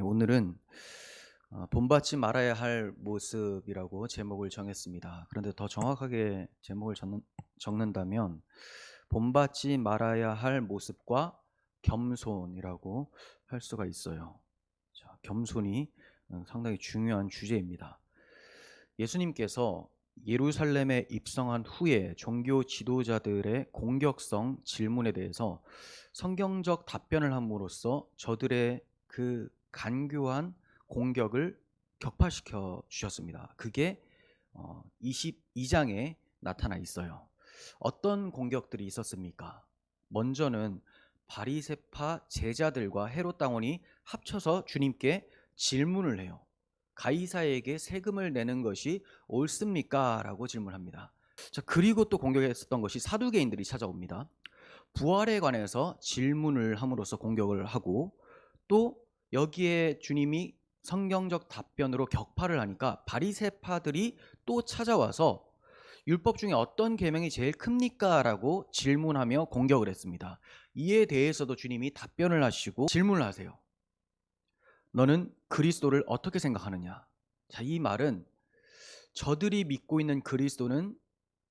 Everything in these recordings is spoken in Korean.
오늘은 본받지 말아야 할 모습이라고 제목을 정했습니다. 그런데 더 정확하게 제목을 적는다면 본받지 말아야 할 모습과 겸손이라고 할 수가 있어요. 자, 겸손이 상당히 중요한 주제입니다. 예수님께서 예루살렘에 입성한 후에 종교 지도자들의 공격성 질문에 대해서 성경적 답변을 함으로써 저들의 그 간교한 공격을 격파시켜 주셨습니다. 그게 22장에 나타나 있어요. 어떤 공격들이 있었습니까? 먼저는 바리새파 제자들과 헤롯 당원이 합쳐서 주님께 질문을 해요. 가이사에게 세금을 내는 것이 옳습니까? 라고 질문합니다. 자, 그리고 또 공격했었던 것이 사두개인들이 찾아옵니다. 부활에 관해서 질문을 함으로써 공격을 하고, 또 여기에 주님이 성경적 답변으로 격파를 하니까 바리새파들이 또 찾아와서 율법 중에 어떤 계명이 제일 큽니까? 라고 질문하며 공격을 했습니다. 이에 대해서도 주님이 답변을 하시고 질문을 하세요. 너는 그리스도를 어떻게 생각하느냐? 자, 이 말은 저들이 믿고 있는 그리스도는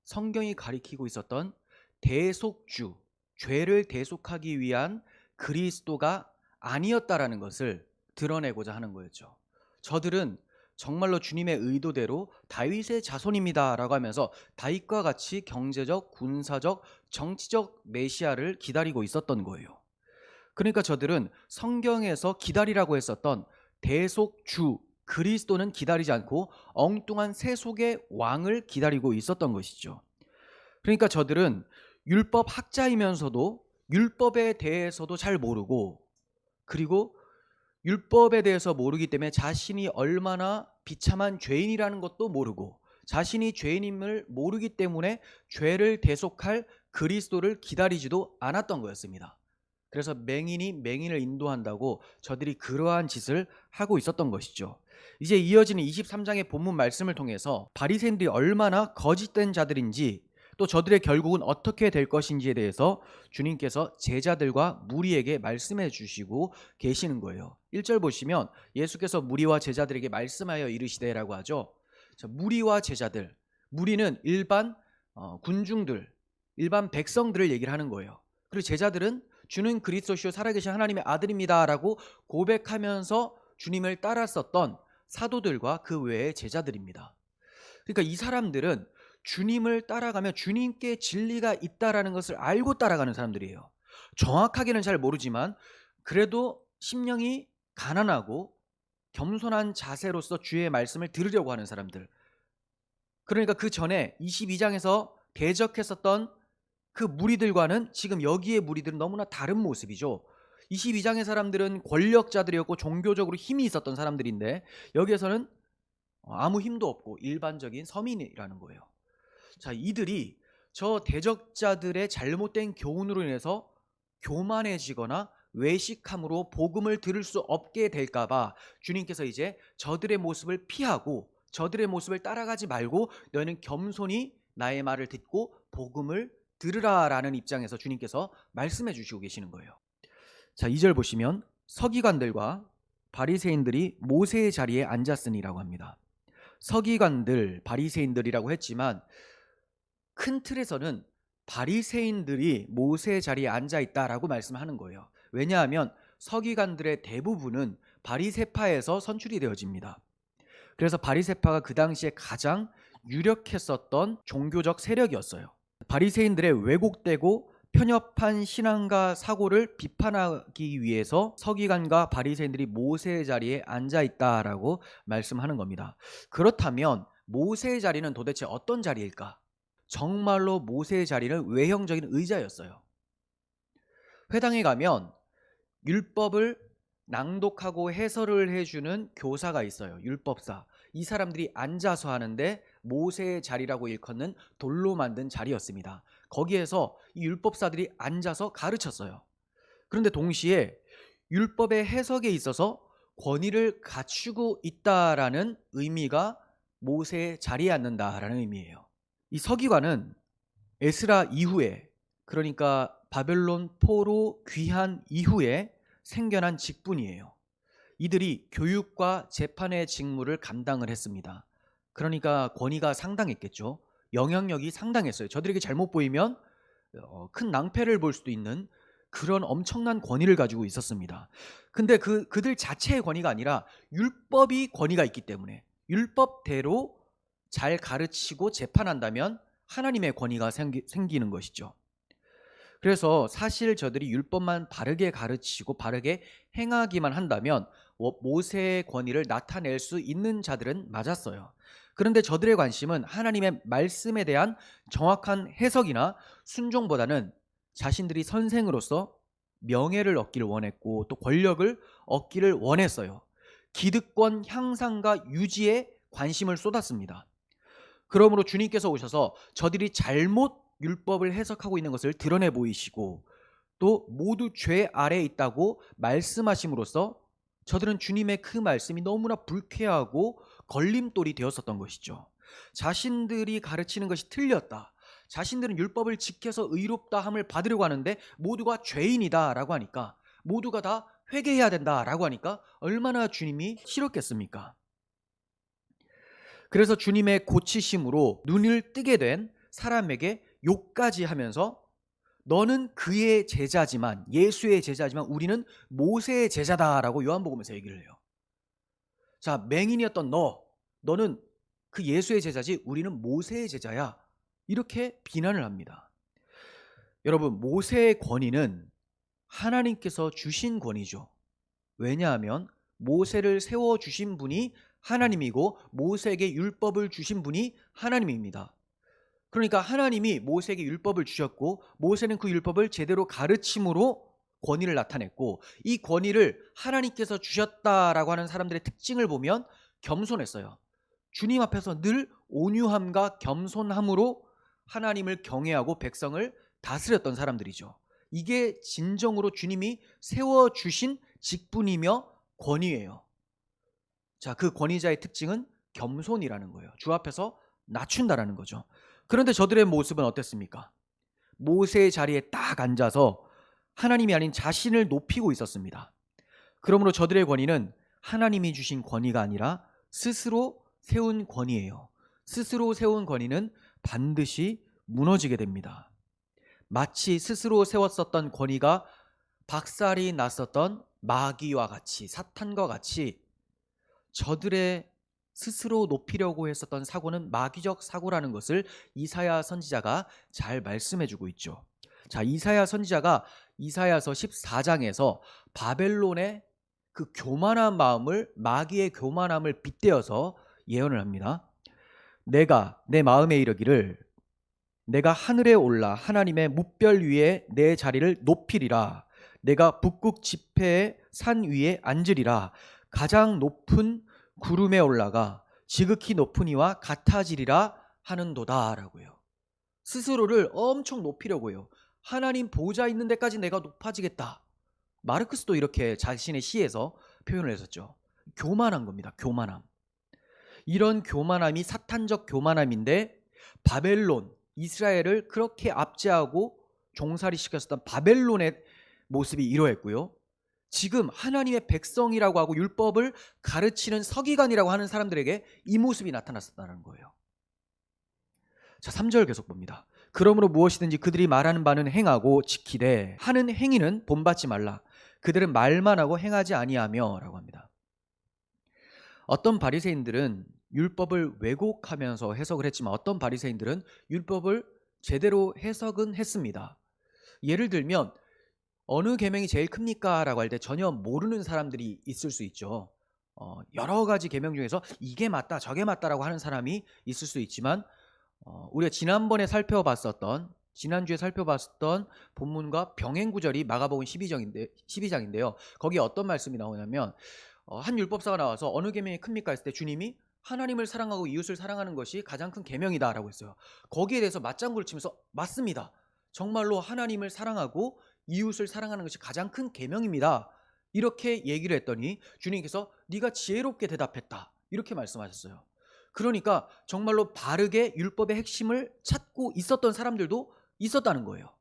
성경이 가리키고 있었던 대속주, 죄를 대속하기 위한 그리스도가 아니었다라는 것을 드러내고자 하는 거였죠. 저들은 정말로 주님의 의도대로 다윗의 자손입니다라고 하면서 다윗과 같이 경제적, 군사적, 정치적 메시아를 기다리고 있었던 거예요. 그러니까 저들은 성경에서 기다리라고 했었던 대속주 그리스도는 기다리지 않고 엉뚱한 세속의 왕을 기다리고 있었던 것이죠. 그러니까 저들은 율법 학자이면서도 율법에 대해서도 잘 모르고, 그리고 율법에 대해서 모르기 때문에 자신이 얼마나 비참한 죄인이라는 것도 모르고, 자신이 죄인임을 모르기 때문에 죄를 대속할 그리스도를 기다리지도 않았던 거였습니다. 그래서 맹인이 맹인을 인도한다고 저들이 그러한 짓을 하고 있었던 것이죠. 이제 이어지는 23장의 본문 말씀을 통해서 바리새인들이 얼마나 거짓된 자들인지, 또 저들의 결국은 어떻게 될 것인지에 대해서 주님께서 제자들과 무리에게 말씀해 주시고 계시는 거예요. 1절 보시면 예수께서 무리와 제자들에게 말씀하여 이르시되라고 하죠. 자, 무리와 제자들, 무리는 일반 군중들, 일반 백성들을 얘기를 하는 거예요. 그리고 제자들은 주는 그리스도시요 살아계신 하나님의 아들입니다 라고 고백하면서 주님을 따랐었던 사도들과 그 외의 제자들입니다. 그러니까 이 사람들은 주님을 따라가면 주님께 진리가 있다라는 것을 알고 따라가는 사람들이에요. 정확하게는 잘 모르지만 그래도 심령이 가난하고 겸손한 자세로서 주의 말씀을 들으려고 하는 사람들. 그러니까 그 전에 22장에서 대적했었던 그 무리들과는 지금 여기의 무리들은 너무나 다른 모습이죠. 22장의 사람들은 권력자들이었고 종교적으로 힘이 있었던 사람들인데, 여기에서는 아무 힘도 없고 일반적인 서민이라는 거예요. 자, 이들이 저 대적자들의 잘못된 교훈으로 인해서 교만해지거나 외식함으로 복음을 들을 수 없게 될까봐 주님께서 이제 저들의 모습을 피하고 저들의 모습을 따라가지 말고 너희는 겸손히 나의 말을 듣고 복음을 들으라라는 입장에서 주님께서 말씀해 주시고 계시는 거예요. 자, 2절 보시면 서기관들과 바리새인들이 모세의 자리에 앉았으니라고 합니다. 서기관들, 바리새인들이라고 했지만 큰 틀에서는 바리새인들이 모세의 자리에 앉아 있다라고 말씀하는 거예요. 왜냐하면 서기관들의 대부분은 바리새파에서 선출이 되어집니다. 그래서 바리새파가 그 당시에 가장 유력했었던 종교적 세력이었어요. 바리새인들의 왜곡되고 편협한 신앙과 사고를 비판하기 위해서 서기관과 바리새인들이 모세의 자리에 앉아 있다라고 말씀하는 겁니다. 그렇다면 모세의 자리는 도대체 어떤 자리일까? 정말로 모세의 자리는 외형적인 의자였어요. 회당에 가면 율법을 낭독하고 해설을 해주는 교사가 있어요. 율법사. 이 사람들이 앉아서 하는데 모세의 자리라고 일컫는 돌로 만든 자리였습니다. 거기에서 이 율법사들이 앉아서 가르쳤어요. 그런데 동시에 율법의 해석에 있어서 권위를 갖추고 있다라는 의미가 모세의 자리에 앉는다라는 의미예요. 이 서기관은 에스라 이후에, 그러니까 바벨론 포로 귀한 이후에 생겨난 직분이에요. 이들이 교육과 재판의 직무를 감당을 했습니다. 그러니까 권위가 상당했겠죠. 영향력이 상당했어요. 저들에게 잘못 보이면 큰 낭패를 볼 수도 있는 그런 엄청난 권위를 가지고 있었습니다. 근데 그들 자체의 권위가 아니라 율법이 권위가 있기 때문에 율법대로 잘 가르치고 재판한다면 하나님의 권위가 생기는 것이죠. 그래서 사실 저들이 율법만 바르게 가르치고 바르게 행하기만 한다면 모세의 권위를 나타낼 수 있는 자들은 맞았어요. 그런데 저들의 관심은 하나님의 말씀에 대한 정확한 해석이나 순종보다는 자신들이 선생으로서 명예를 얻기를 원했고 또 권력을 얻기를 원했어요. 기득권 향상과 유지에 관심을 쏟았습니다. 그러므로 주님께서 오셔서 저들이 잘못 율법을 해석하고 있는 것을 드러내 보이시고 또 모두 죄 아래에 있다고 말씀하심으로써 저들은 주님의 그 말씀이 너무나 불쾌하고 걸림돌이 되었었던 것이죠. 자신들이 가르치는 것이 틀렸다, 자신들은 율법을 지켜서 의롭다 함을 받으려고 하는데 모두가 죄인이다라고 하니까, 모두가 다 회개해야 된다라고 하니까 얼마나 주님이 싫었겠습니까? 그래서 주님의 고치심으로 눈을 뜨게 된 사람에게 욕까지 하면서 너는 그의 제자지만, 예수의 제자지만 우리는 모세의 제자다라고 요한복음에서 얘기를 해요. 자, 맹인이었던 너는 그 예수의 제자지 우리는 모세의 제자야, 이렇게 비난을 합니다. 여러분, 모세의 권위는 하나님께서 주신 권위죠. 왜냐하면 모세를 세워주신 분이 하나님이고 모세에게 율법을 주신 분이 하나님입니다. 그러니까 하나님이 모세에게 율법을 주셨고 모세는 그 율법을 제대로 가르침으로 권위를 나타냈고, 이 권위를 하나님께서 주셨다라고 하는 사람들의 특징을 보면 겸손했어요. 주님 앞에서 늘 온유함과 겸손함으로 하나님을 경외하고 백성을 다스렸던 사람들이죠. 이게 진정으로 주님이 세워주신 직분이며 권위예요. 자, 그 권위자의 특징은 겸손이라는 거예요. 주 앞에서 낮춘다라는 거죠. 그런데 저들의 모습은 어땠습니까? 모세의 자리에 딱 앉아서 하나님이 아닌 자신을 높이고 있었습니다. 그러므로 저들의 권위는 하나님이 주신 권위가 아니라 스스로 세운 권위예요. 스스로 세운 권위는 반드시 무너지게 됩니다. 마치 스스로 세웠었던 권위가 박살이 났었던 마귀와 같이, 사탄과 같이 저들의 스스로 높이려고 했었던 사고는 마귀적 사고라는 것을 이사야 선지자가 잘 말씀해주고 있죠. 자, 이사야 선지자가 이사야서 14장에서 바벨론의 그 교만한 마음을, 마귀의 교만함을 빗대어서 예언을 합니다. 내가 내 마음에 이르기를 내가 하늘에 올라 하나님의 뭇별 위에 내 자리를 높이리라. 내가 북극 지폐의 산 위에 앉으리라. 가장 높은 구름에 올라가 지극히 높은 이와 같아지리라 하는도다 라고요. 스스로를 엄청 높이려고 해요. 하나님 보좌 있는 데까지 내가 높아지겠다. 마르크스도 이렇게 자신의 시에서 표현을 했었죠. 교만한 겁니다. 교만함. 이런 교만함이 사탄적 교만함인데, 바벨론, 이스라엘을 그렇게 압제하고 종살이 시켰었던 바벨론의 모습이 이러했고요. 지금 하나님의 백성이라고 하고 율법을 가르치는 서기관이라고 하는 사람들에게 이 모습이 나타났었다는 거예요. 자, 3절 계속 봅니다. 그러므로 무엇이든지 그들이 말하는 바는 행하고 지키되 하는 행위는 본받지 말라. 그들은 말만 하고 행하지 아니하며 라고 합니다. 어떤 바리새인들은 율법을 왜곡하면서 해석을 했지만 어떤 바리새인들은 율법을 제대로 해석은 했습니다. 예를 들면 어느 계명이 제일 큽니까? 라고 할 때 전혀 모르는 사람들이 있을 수 있죠. 여러 가지 계명 중에서 이게 맞다 저게 맞다라고 하는 사람이 있을 수 있지만 우리가 지난주에 살펴봤던 본문과 병행 구절이 마가복음 12장인데요. 거기에 어떤 말씀이 나오냐면 한 율법사가 나와서 어느 계명이 큽니까? 했을 때 주님이 하나님을 사랑하고 이웃을 사랑하는 것이 가장 큰 계명이다 라고 했어요. 거기에 대해서 맞장구를 치면서 맞습니다. 정말로 하나님을 사랑하고 이웃을 사랑하는 것이 가장 큰 계명입니다. 이렇게 얘기를 했더니 주님께서 네가 지혜롭게 대답했다 이렇게 말씀하셨어요. 그러니까 정말로 바르게 율법의 핵심을 찾고 있었던 사람들도 있었다는 거예요.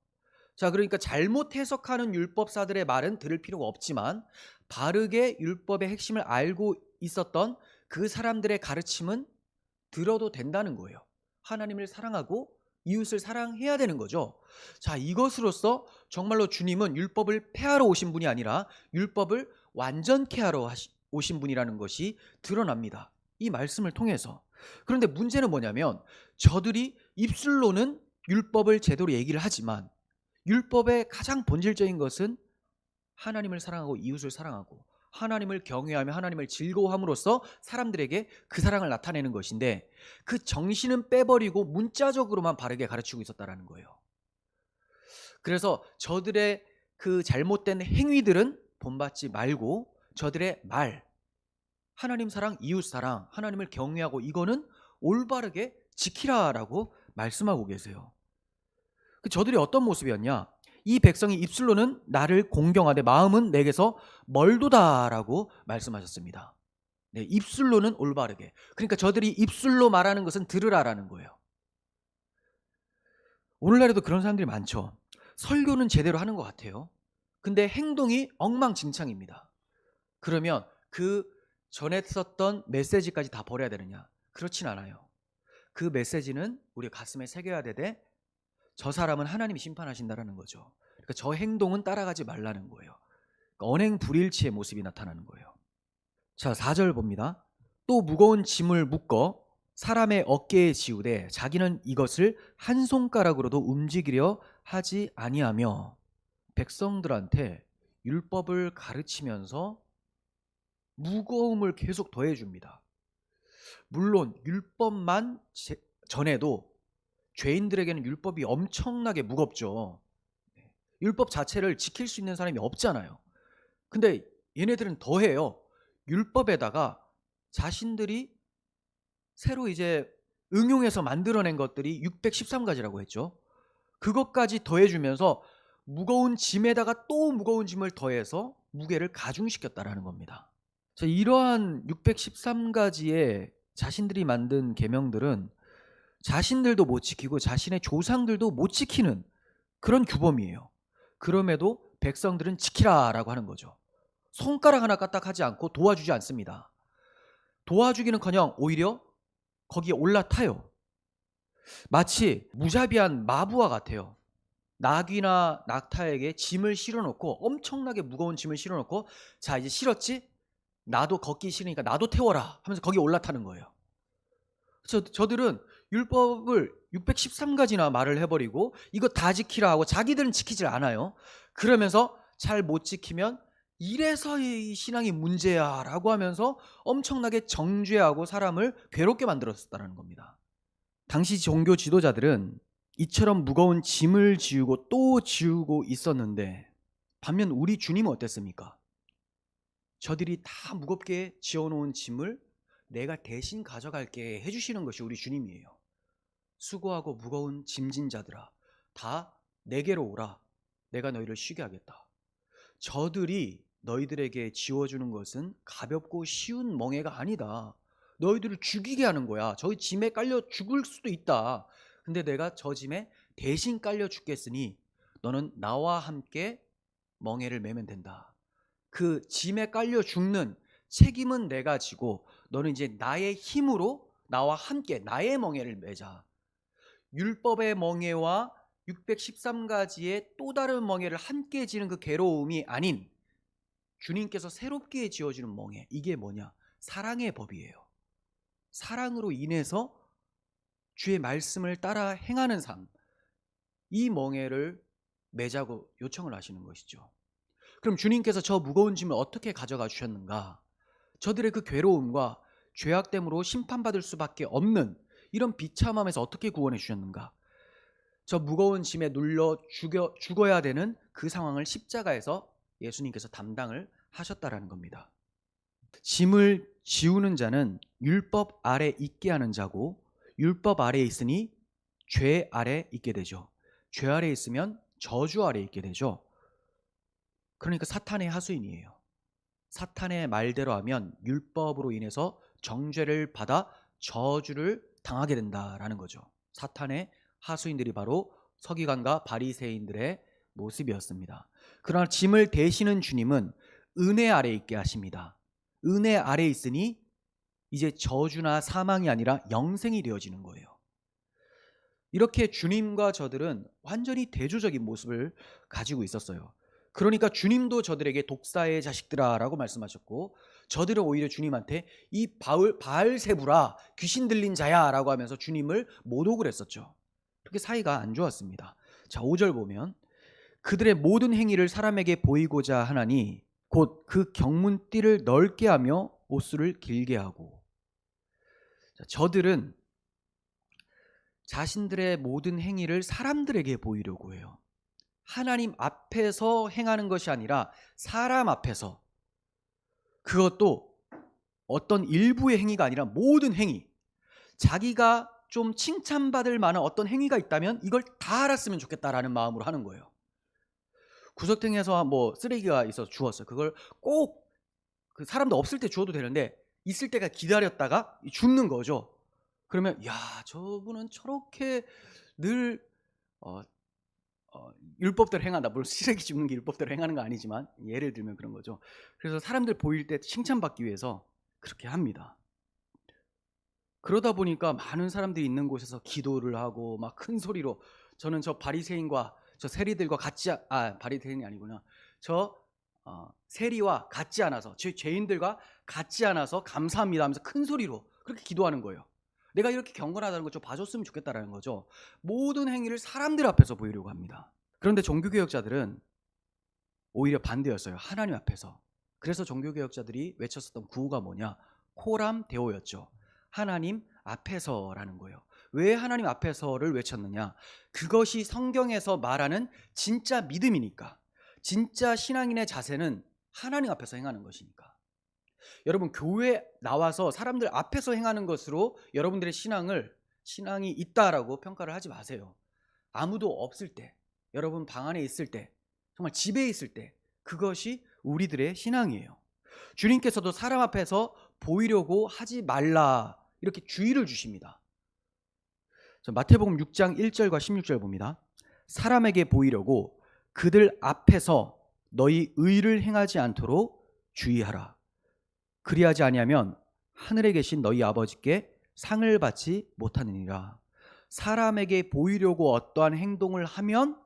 자, 그러니까 잘못 해석하는 율법사들의 말은 들을 필요가 없지만 바르게 율법의 핵심을 알고 있었던 그 사람들의 가르침은 들어도 된다는 거예요. 하나님을 사랑하고 이웃을 사랑해야 되는 거죠. 자, 이것으로써 정말로 주님은 율법을 폐하러 오신 분이 아니라 율법을 완전케 하러 오신 분이라는 것이 드러납니다. 이 말씀을 통해서. 그런데 문제는 뭐냐면 저들이 입술로는 율법을 제대로 얘기를 하지만 율법의 가장 본질적인 것은 하나님을 사랑하고 이웃을 사랑하고 하나님을 경외하며 하나님을 즐거워함으로써 사람들에게 그 사랑을 나타내는 것인데 그 정신은 빼버리고 문자적으로만 바르게 가르치고 있었다는 거예요. 그래서 저들의 그 잘못된 행위들은 본받지 말고 저들의 말, 하나님 사랑, 이웃 사랑, 하나님을 경외하고 이거는 올바르게 지키라라고 말씀하고 계세요. 저들이 어떤 모습이었냐? 이 백성이 입술로는 나를 공경하되 마음은 내게서 멀도다라고 말씀하셨습니다. 네, 입술로는 올바르게. 그러니까 저들이 입술로 말하는 것은 들으라라는 거예요. 오늘날에도 그런 사람들이 많죠. 설교는 제대로 하는 것 같아요. 근데 행동이 엉망진창입니다. 그러면 그 전에 썼던 메시지까지 다 버려야 되느냐? 그렇진 않아요. 그 메시지는 우리 가슴에 새겨야 되되 저 사람은 하나님이 심판하신다라는 거죠. 그러니까 저 행동은 따라가지 말라는 거예요. 그러니까 언행 불일치의 모습이 나타나는 거예요. 자, 4절 봅니다. 또 무거운 짐을 묶어 사람의 어깨에 지우되 자기는 이것을 한 손가락으로도 움직이려 하지 아니하며 백성들한테 율법을 가르치면서 무거움을 계속 더해줍니다. 물론 율법만 전에도 죄인들에게는 율법이 엄청나게 무겁죠. 율법 자체를 지킬 수 있는 사람이 없잖아요. 근데 얘네들은 더해요. 율법에다가 자신들이 새로 이제 응용해서 만들어낸 것들이 613가지라고 했죠. 그것까지 더해주면서 무거운 짐에다가 또 무거운 짐을 더해서 무게를 가중시켰다라는 겁니다. 자, 이러한 613가지의 자신들이 만든 계명들은 자신들도 못 지키고 자신의 조상들도 못 지키는 그런 규범이에요. 그럼에도 백성들은 지키라라고 하는 거죠. 손가락 하나 까딱하지 않고 도와주지 않습니다. 도와주기는커녕 오히려 거기에 올라타요. 마치 무자비한 마부와 같아요. 낙이나 낙타에게 짐을 실어놓고 엄청나게 무거운 짐을 실어놓고 자 이제 실었지? 나도 걷기 싫으니까 나도 태워라 하면서 거기에 올라타는 거예요. 저들은 율법을 613가지나 말을 해버리고 이거 다 지키라 하고 자기들은 지키질 않아요. 그러면서 잘 못 지키면 이래서 이 신앙이 문제야 라고 하면서 엄청나게 정죄하고 사람을 괴롭게 만들었다는 겁니다. 당시 종교 지도자들은 이처럼 무거운 짐을 지우고 또 지우고 있었는데 반면 우리 주님은 어땠습니까? 저들이 다 무겁게 지어놓은 짐을 내가 대신 가져갈게 해주시는 것이 우리 주님이에요. 수고하고 무거운 짐진 자들아 다 내게로 오라. 내가 너희를 쉬게 하겠다. 저들이 너희들에게 지워주는 것은 가볍고 쉬운 멍해가 아니다. 너희들을 죽이게 하는 거야. 저희 짐에 깔려 죽을 수도 있다. 근데 내가 저 짐에 대신 깔려 죽겠으니 너는 나와 함께 멍해를 매면 된다. 그 짐에 깔려 죽는 책임은 내가 지고 너는 이제 나의 힘으로 나와 함께 나의 멍에를 매자. 율법의 멍에와 613가지의 또 다른 멍에를 함께 지는 그 괴로움이 아닌 주님께서 새롭게 지어주는 멍에, 이게 뭐냐? 사랑의 법이에요. 사랑으로 인해서 주의 말씀을 따라 행하는 삶, 이 멍에를 매자고 요청을 하시는 것이죠. 그럼 주님께서 저 무거운 짐을 어떻게 가져가 주셨는가? 저들의 그 괴로움과 죄악됨으로 심판받을 수밖에 없는 이런 비참함에서 어떻게 구원해 주셨는가? 저 무거운 짐에 눌려 죽어야 되는 그 상황을 십자가에서 예수님께서 담당을 하셨다라는 겁니다. 짐을 지우는 자는 율법 아래 있게 하는 자고 율법 아래에 있으니 죄 아래 있게 되죠. 죄 아래 있으면 저주 아래 있게 되죠. 그러니까 사탄의 하수인이에요. 사탄의 말대로 하면 율법으로 인해서 정죄를 받아 저주를 당하게 된다라는 거죠. 사탄의 하수인들이 바로 서기관과 바리새인들의 모습이었습니다. 그러나 짐을 대시는 주님은 은혜 아래 있게 하십니다. 은혜 아래 있으니 이제 저주나 사망이 아니라 영생이 되어지는 거예요. 이렇게 주님과 저들은 완전히 대조적인 모습을 가지고 있었어요. 그러니까 주님도 저들에게 독사의 자식들아라고 말씀하셨고, 저들은 오히려 주님한테 이 바알세부라, 귀신 들린 자야라고 하면서 주님을 모독을 했었죠. 그렇게 사이가 안 좋았습니다. 자, 5절 보면 그들의 모든 행위를 사람에게 보이고자 하나니 곧 그 경문띠를 넓게 하며 옷수를 길게 하고. 자, 저들은 자신들의 모든 행위를 사람들에게 보이려고 해요. 하나님 앞에서 행하는 것이 아니라 사람 앞에서, 그것도 어떤 일부의 행위가 아니라 모든 행위, 자기가 좀 칭찬받을 만한 어떤 행위가 있다면 이걸 다 알았으면 좋겠다라는 마음으로 하는 거예요. 구석탱이에서 뭐 쓰레기가 있어서 주웠어요. 그걸 꼭 그 사람도 없을 때 주워도 되는데 있을 때가 기다렸다가 줍는 거죠. 그러면 야, 저분은 저렇게 늘 율법대로 행한다. 물론 쓰레기 줍는 게 율법대로 행하는 거 아니지만 예를 들면 그런 거죠. 그래서 사람들 보일 때 칭찬받기 위해서 그렇게 합니다. 그러다 보니까 많은 사람들이 있는 곳에서 기도를 하고 막 큰 소리로, 저는 저 바리새인과 저 세리들과 같지 바리새인이 아니구나. 저 세리와 같지 않아서, 죄인들과 같지 않아서 감사합니다 하면서 큰 소리로 그렇게 기도하는 거예요. 내가 이렇게 경건하다는 거 좀 봐줬으면 좋겠다라는 거죠. 모든 행위를 사람들 앞에서 보이려고 합니다. 그런데 종교개혁자들은 오히려 반대였어요. 하나님 앞에서. 그래서 종교개혁자들이 외쳤었던 구호가 뭐냐? 코람 데오였죠. 하나님 앞에서라는 거예요. 왜 하나님 앞에서를 외쳤느냐? 그것이 성경에서 말하는 진짜 믿음이니까. 진짜 신앙인의 자세는 하나님 앞에서 행하는 것이니까. 여러분, 교회 나와서 사람들 앞에서 행하는 것으로 여러분들의 신앙이 있다라고 평가를 하지 마세요. 아무도 없을 때, 여러분 방 안에 있을 때, 정말 집에 있을 때, 그것이 우리들의 신앙이에요. 주님께서도 사람 앞에서 보이려고 하지 말라, 이렇게 주의를 주십니다. 마태복음 6장 1절과 16절 봅니다. 사람에게 보이려고 그들 앞에서 너희 의를 행하지 않도록 주의하라. 그리하지 아니하면 하늘에 계신 너희 아버지께 상을 받지 못하느니라. 사람에게 보이려고 어떠한 행동을 하면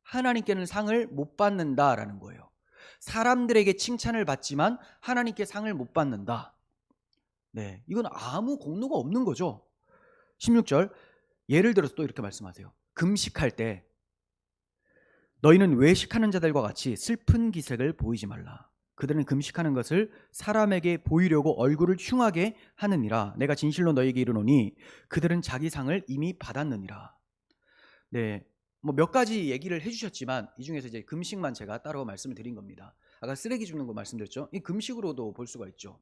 하나님께는 상을 못 받는다라는 거예요. 사람들에게 칭찬을 받지만 하나님께 상을 못 받는다. 네, 이건 아무 공로가 없는 거죠. 16절, 예를 들어서 또 이렇게 말씀하세요. 금식할 때 너희는 외식하는 자들과 같이 슬픈 기색을 보이지 말라. 그들은 금식하는 것을 사람에게 보이려고 얼굴을 흉하게 하느니라. 내가 진실로 너희에게 이르노니 그들은 자기 상을 이미 받았느니라. 네, 뭐 몇 가지 얘기를 해주셨지만 이 중에서 이제 금식만 제가 따로 말씀을 드린 겁니다. 아까 쓰레기 줍는 거 말씀드렸죠. 이 금식으로도 볼 수가 있죠.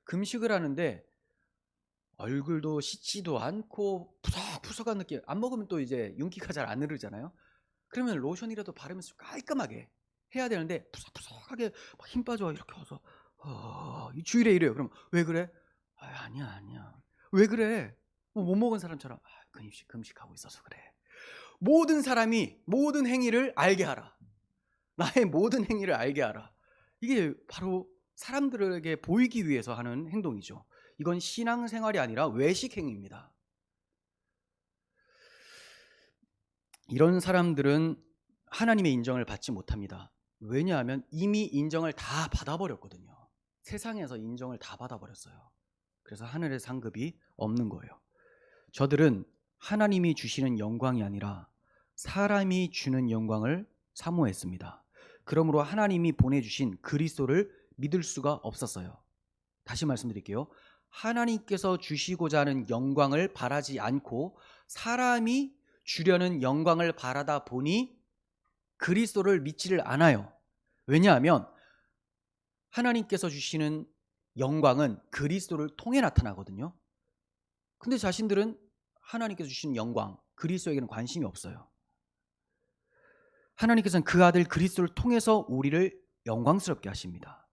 금식을 하는데 얼굴도 씻지도 않고 푸석푸석한 느낌, 안 먹으면 또 이제 윤기가 잘 안 흐르잖아요. 그러면 로션이라도 바르면서 깔끔하게 해야 되는데 푸석푸석하게 막 힘 빠져 이렇게 와서 이 주일에 이래요. 그럼 왜 그래? 아니야. 왜 그래? 뭐 못 먹은 사람처럼 금식하고 있어서 그래. 모든 사람이 모든 행위를 알게 하라. 나의 모든 행위를 알게 하라. 이게 바로 사람들에게 보이기 위해서 하는 행동이죠. 이건 신앙생활이 아니라 외식 행위입니다. 이런 사람들은 하나님의 인정을 받지 못합니다. 왜냐하면 이미 인정을 다 받아버렸거든요. 세상에서 인정을 다 받아버렸어요. 그래서 하늘의 상급이 없는 거예요. 저들은 하나님이 주시는 영광이 아니라 사람이 주는 영광을 사모했습니다. 그러므로 하나님이 보내주신 그리스도를 믿을 수가 없었어요. 다시 말씀드릴게요. 하나님께서 주시고자 하는 영광을 바라지 않고 사람이 주려는 영광을 바라다 보니 그리스도를 믿지를 않아요. 왜냐하면 하나님께서 주시는 영광은 그리스도를 통해 나타나거든요. 근데 자신들은 하나님께서 주시는 영광, 그리스도에게는 관심이 없어요. 하나님께서는 그 아들 그리스도를 통해서 우리를 영광스럽게 하십니다.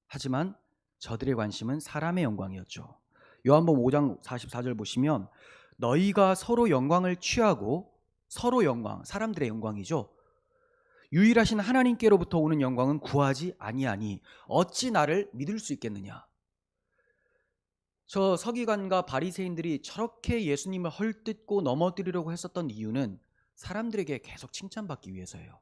하지만 저들의 관심은 사람의 영광이었죠. 요한복음 5장 44절 보시면 너희가 서로 영광을 취하고 서로 영광, 사람들의 영광이죠. 유일하신 하나님께로부터 오는 영광은 구하지 아니하니 어찌 나를 믿을 수 있겠느냐. 저 서기관과 바리새인들이 저렇게 예수님을 헐뜯고 넘어뜨리려고 했었던 이유는 사람들에게 계속 칭찬받기 위해서예요.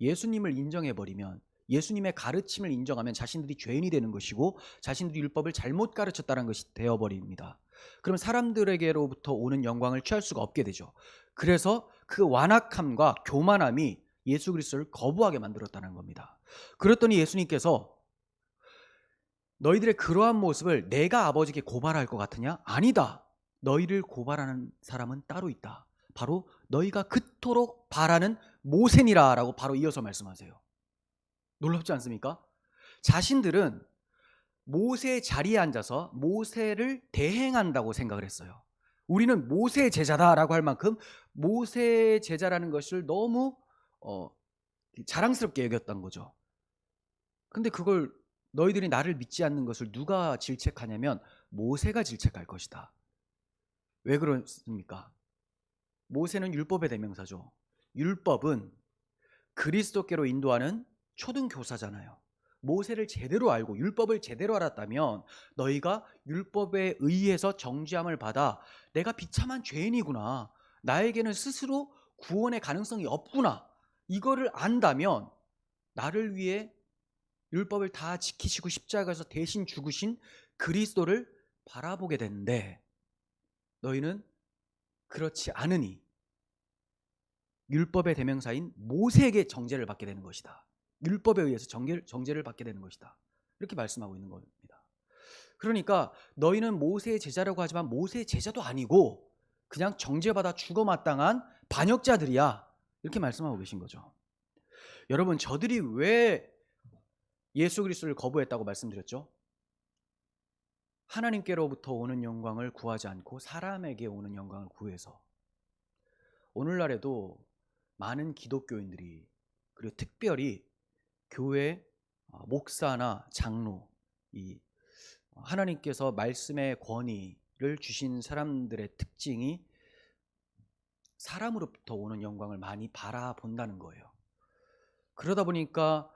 예수님을 인정해버리면, 예수님의 가르침을 인정하면 자신들이 죄인이 되는 것이고 자신들이 율법을 잘못 가르쳤다는 것이 되어버립니다. 그럼 사람들에게로부터 오는 영광을 취할 수가 없게 되죠. 그래서 그 완악함과 교만함이 예수 그리스도를 거부하게 만들었다는 겁니다. 그랬더니 예수님께서 너희들의 그러한 모습을 내가 아버지께 고발할 것 같으냐? 아니다. 너희를 고발하는 사람은 따로 있다. 바로 너희가 그토록 바라는 모세니라 라고 바로 이어서 말씀하세요. 놀랍지 않습니까? 자신들은 모세의 자리에 앉아서 모세를 대행한다고 생각을 했어요. 우리는 모세의 제자다라고 할 만큼 모세의 제자라는 것을 너무 자랑스럽게 여겼던 거죠. 근데 그걸 너희들이 나를 믿지 않는 것을 누가 질책하냐면 모세가 질책할 것이다. 왜 그렇습니까? 모세는 율법의 대명사죠. 율법은 그리스도께로 인도하는 초등교사잖아요. 모세를 제대로 알고 율법을 제대로 알았다면 너희가 율법에 의해서 정죄함을 받아 내가 비참한 죄인이구나, 나에게는 스스로 구원의 가능성이 없구나, 이거를 안다면 나를 위해 율법을 다 지키시고 십자가에서 대신 죽으신 그리스도를 바라보게 되는데 너희는 그렇지 않으니 율법의 대명사인 모세에게 정죄를 받게 되는 것이다. 율법에 의해서 정죄를 받게 되는 것이다. 이렇게 말씀하고 있는 겁니다. 그러니까 너희는 모세의 제자라고 하지만 모세의 제자도 아니고 그냥 정죄받아 죽어 마땅한 반역자들이야. 이렇게 말씀하고 계신 거죠. 여러분, 저들이 왜 예수 그리스도를 거부했다고 말씀드렸죠? 하나님께로부터 오는 영광을 구하지 않고 사람에게 오는 영광을 구해서. 오늘날에도 많은 기독교인들이, 그리고 특별히 교회 목사나 장로, 이 하나님께서 말씀의 권위를 주신 사람들의 특징이 사람으로부터 오는 영광을 많이 바라본다는 거예요. 그러다 보니까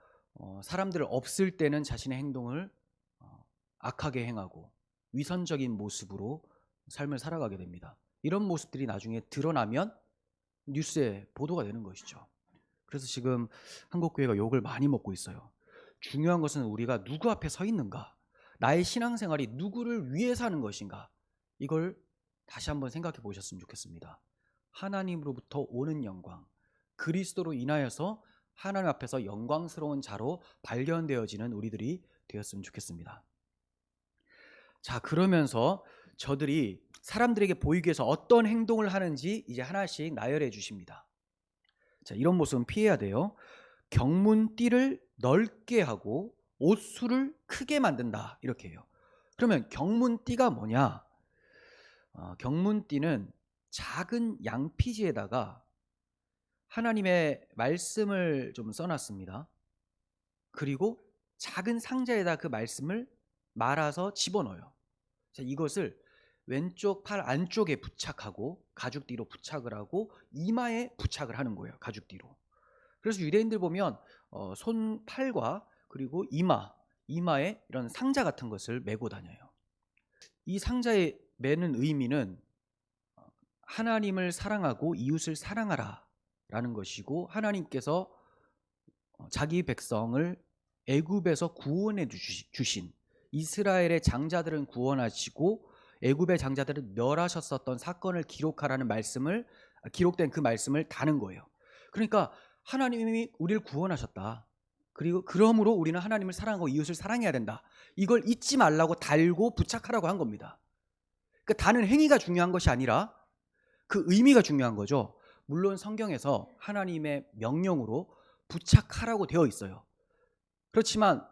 사람들 없을 때는 자신의 행동을 악하게 행하고 위선적인 모습으로 삶을 살아가게 됩니다. 이런 모습들이 나중에 드러나면 뉴스에 보도가 되는 것이죠. 그래서 지금 한국교회가 욕을 많이 먹고 있어요. 중요한 것은 우리가 누구 앞에 서 있는가, 나의 신앙생활이 누구를 위해 사는 것인가, 이걸 다시 한번 생각해 보셨으면 좋겠습니다. 하나님으로부터 오는 영광, 그리스도로 인하여서 하나님 앞에서 영광스러운 자로 발견되어지는 우리들이 되었으면 좋겠습니다. 자, 그러면서 저들이 사람들에게 보이기 위해서 어떤 행동을 하는지 이제 하나씩 나열해 주십니다. 자, 이런 모습은 피해야 돼요. 경문띠를 넓게 하고 옷수를 크게 만든다, 이렇게 해요. 그러면 경문띠가 뭐냐? 경문띠는 작은 양피지에다가 하나님의 말씀을 좀 써놨습니다. 그리고 작은 상자에다 그 말씀을 말아서 집어넣어요. 자, 이것을 왼쪽 팔 안쪽에 부착하고 가죽띠로 부착을 하고 이마에 부착을 하는 거예요. 가죽띠로. 그래서 유대인들 보면 손, 팔과 그리고 이마에 이런 상자 같은 것을 메고 다녀요. 이 상자에 매는 의미는 하나님을 사랑하고 이웃을 사랑하라 라는 것이고, 하나님께서 자기 백성을 애굽에서 구원해 주신, 이스라엘의 장자들은 구원하시고 애굽의 장자들을 멸하셨었던 사건을 기록하라는 말씀을, 기록된 그 말씀을 다는 거예요. 그러니까 하나님이 우리를 구원하셨다, 그리고 그러므로 우리는 하나님을 사랑하고 이웃을 사랑해야 된다, 이걸 잊지 말라고 달고 부착하라고 한 겁니다. 그러니까 다는 행위가 중요한 것이 아니라 그 의미가 중요한 거죠. 물론 성경에서 하나님의 명령으로 부착하라고 되어 있어요. 그렇지만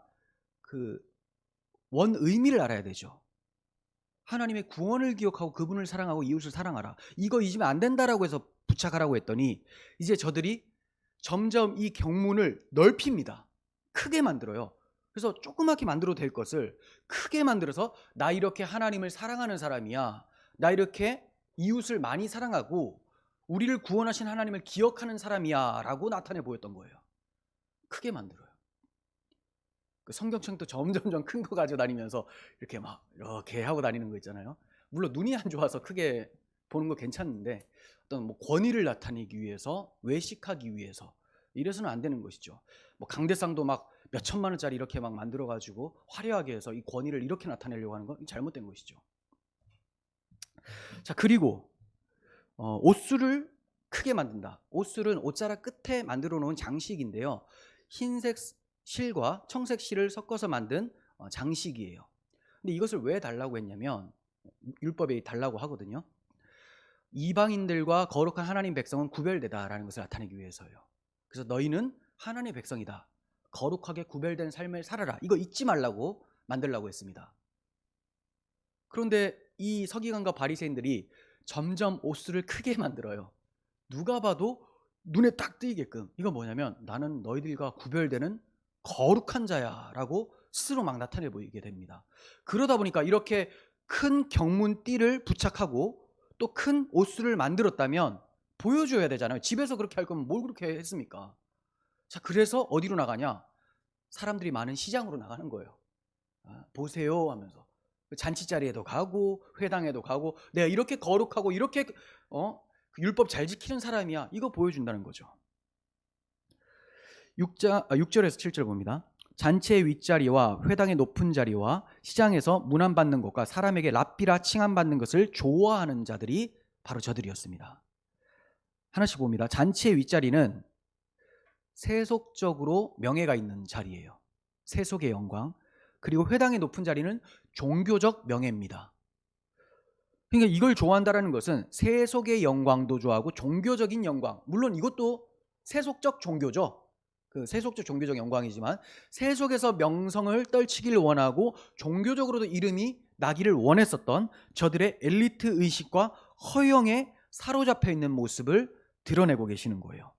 그 원 의미를 알아야 되죠. 하나님의 구원을 기억하고 그분을 사랑하고 이웃을 사랑하라, 이거 잊으면 안 된다라고 해서 부착하라고 했더니 이제 저들이 점점 이 경문을 넓힙니다. 크게 만들어요. 그래서 조그맣게 만들어도 될 것을 크게 만들어서 나 이렇게 하나님을 사랑하는 사람이야, 나 이렇게 이웃을 많이 사랑하고 우리를 구원하신 하나님을 기억하는 사람이야 라고 나타내 보였던 거예요. 크게 만들어요. 그 성경책도 점점점 큰 거 가지고 다니면서 이렇게 막 이렇게 하고 다니는 거 있잖아요. 물론 눈이 안 좋아서 크게 보는 거 괜찮은데 어떤 뭐 권위를 나타내기 위해서, 외식하기 위해서 이래서는 안 되는 것이죠. 뭐 강대상도 막 몇 천만 원짜리 이렇게 막 만들어 가지고 화려하게 해서 이 권위를 이렇게 나타내려고 하는 건 잘못된 것이죠. 자, 그리고 옷술을 크게 만든다. 옷술은 옷자락 끝에 만들어 놓은 장식인데요. 흰색 실과 청색 실을 섞어서 만든 장식이에요. 근데 이것을 왜 달라고 했냐면, 율법에 달라고 하거든요. 이방인들과 거룩한 하나님 백성은 구별되다라는 것을 나타내기 위해서요. 그래서 너희는 하나님의 백성이다, 거룩하게 구별된 삶을 살아라, 이거 잊지 말라고 만들라고 했습니다. 그런데 이 서기관과 바리새인들이 점점 옷술을 크게 만들어요. 누가 봐도 눈에 딱 띄게끔. 이거 뭐냐면 나는 너희들과 구별되는 거룩한 자야 라고 스스로 막 나타내 보이게 됩니다. 그러다 보니까 이렇게 큰 경문띠를 부착하고 또 큰 옷술을 만들었다면 보여줘야 되잖아요. 집에서 그렇게 할 거면 뭘 그렇게 했습니까? 자, 그래서 어디로 나가냐? 사람들이 많은 시장으로 나가는 거예요. 보세요 하면서 잔치 자리에도 가고 회당에도 가고 내가 이렇게 거룩하고 이렇게 율법 잘 지키는 사람이야, 이거 보여준다는 거죠. 6절에서 7절 봅니다. 잔치의 윗자리와 회당의 높은 자리와 시장에서 문안받는 것과 사람에게 랍비라 칭함받는 것을 좋아하는 자들이 바로 저들이었습니다. 하나씩 봅니다. 잔치의 윗자리는 세속적으로 명예가 있는 자리예요. 세속의 영광. 그리고 회당의 높은 자리는 종교적 명예입니다. 그러니까 이걸 좋아한다는 것은 세속의 영광도 좋아하고 종교적인 영광, 물론 이것도 세속적 종교죠. 그 세속적 종교적 영광이지만 세속에서 명성을 떨치기를 원하고 종교적으로도 이름이 나기를 원했었던 저들의 엘리트 의식과 허영에 사로잡혀 있는 모습을 드러내고 계시는 거예요.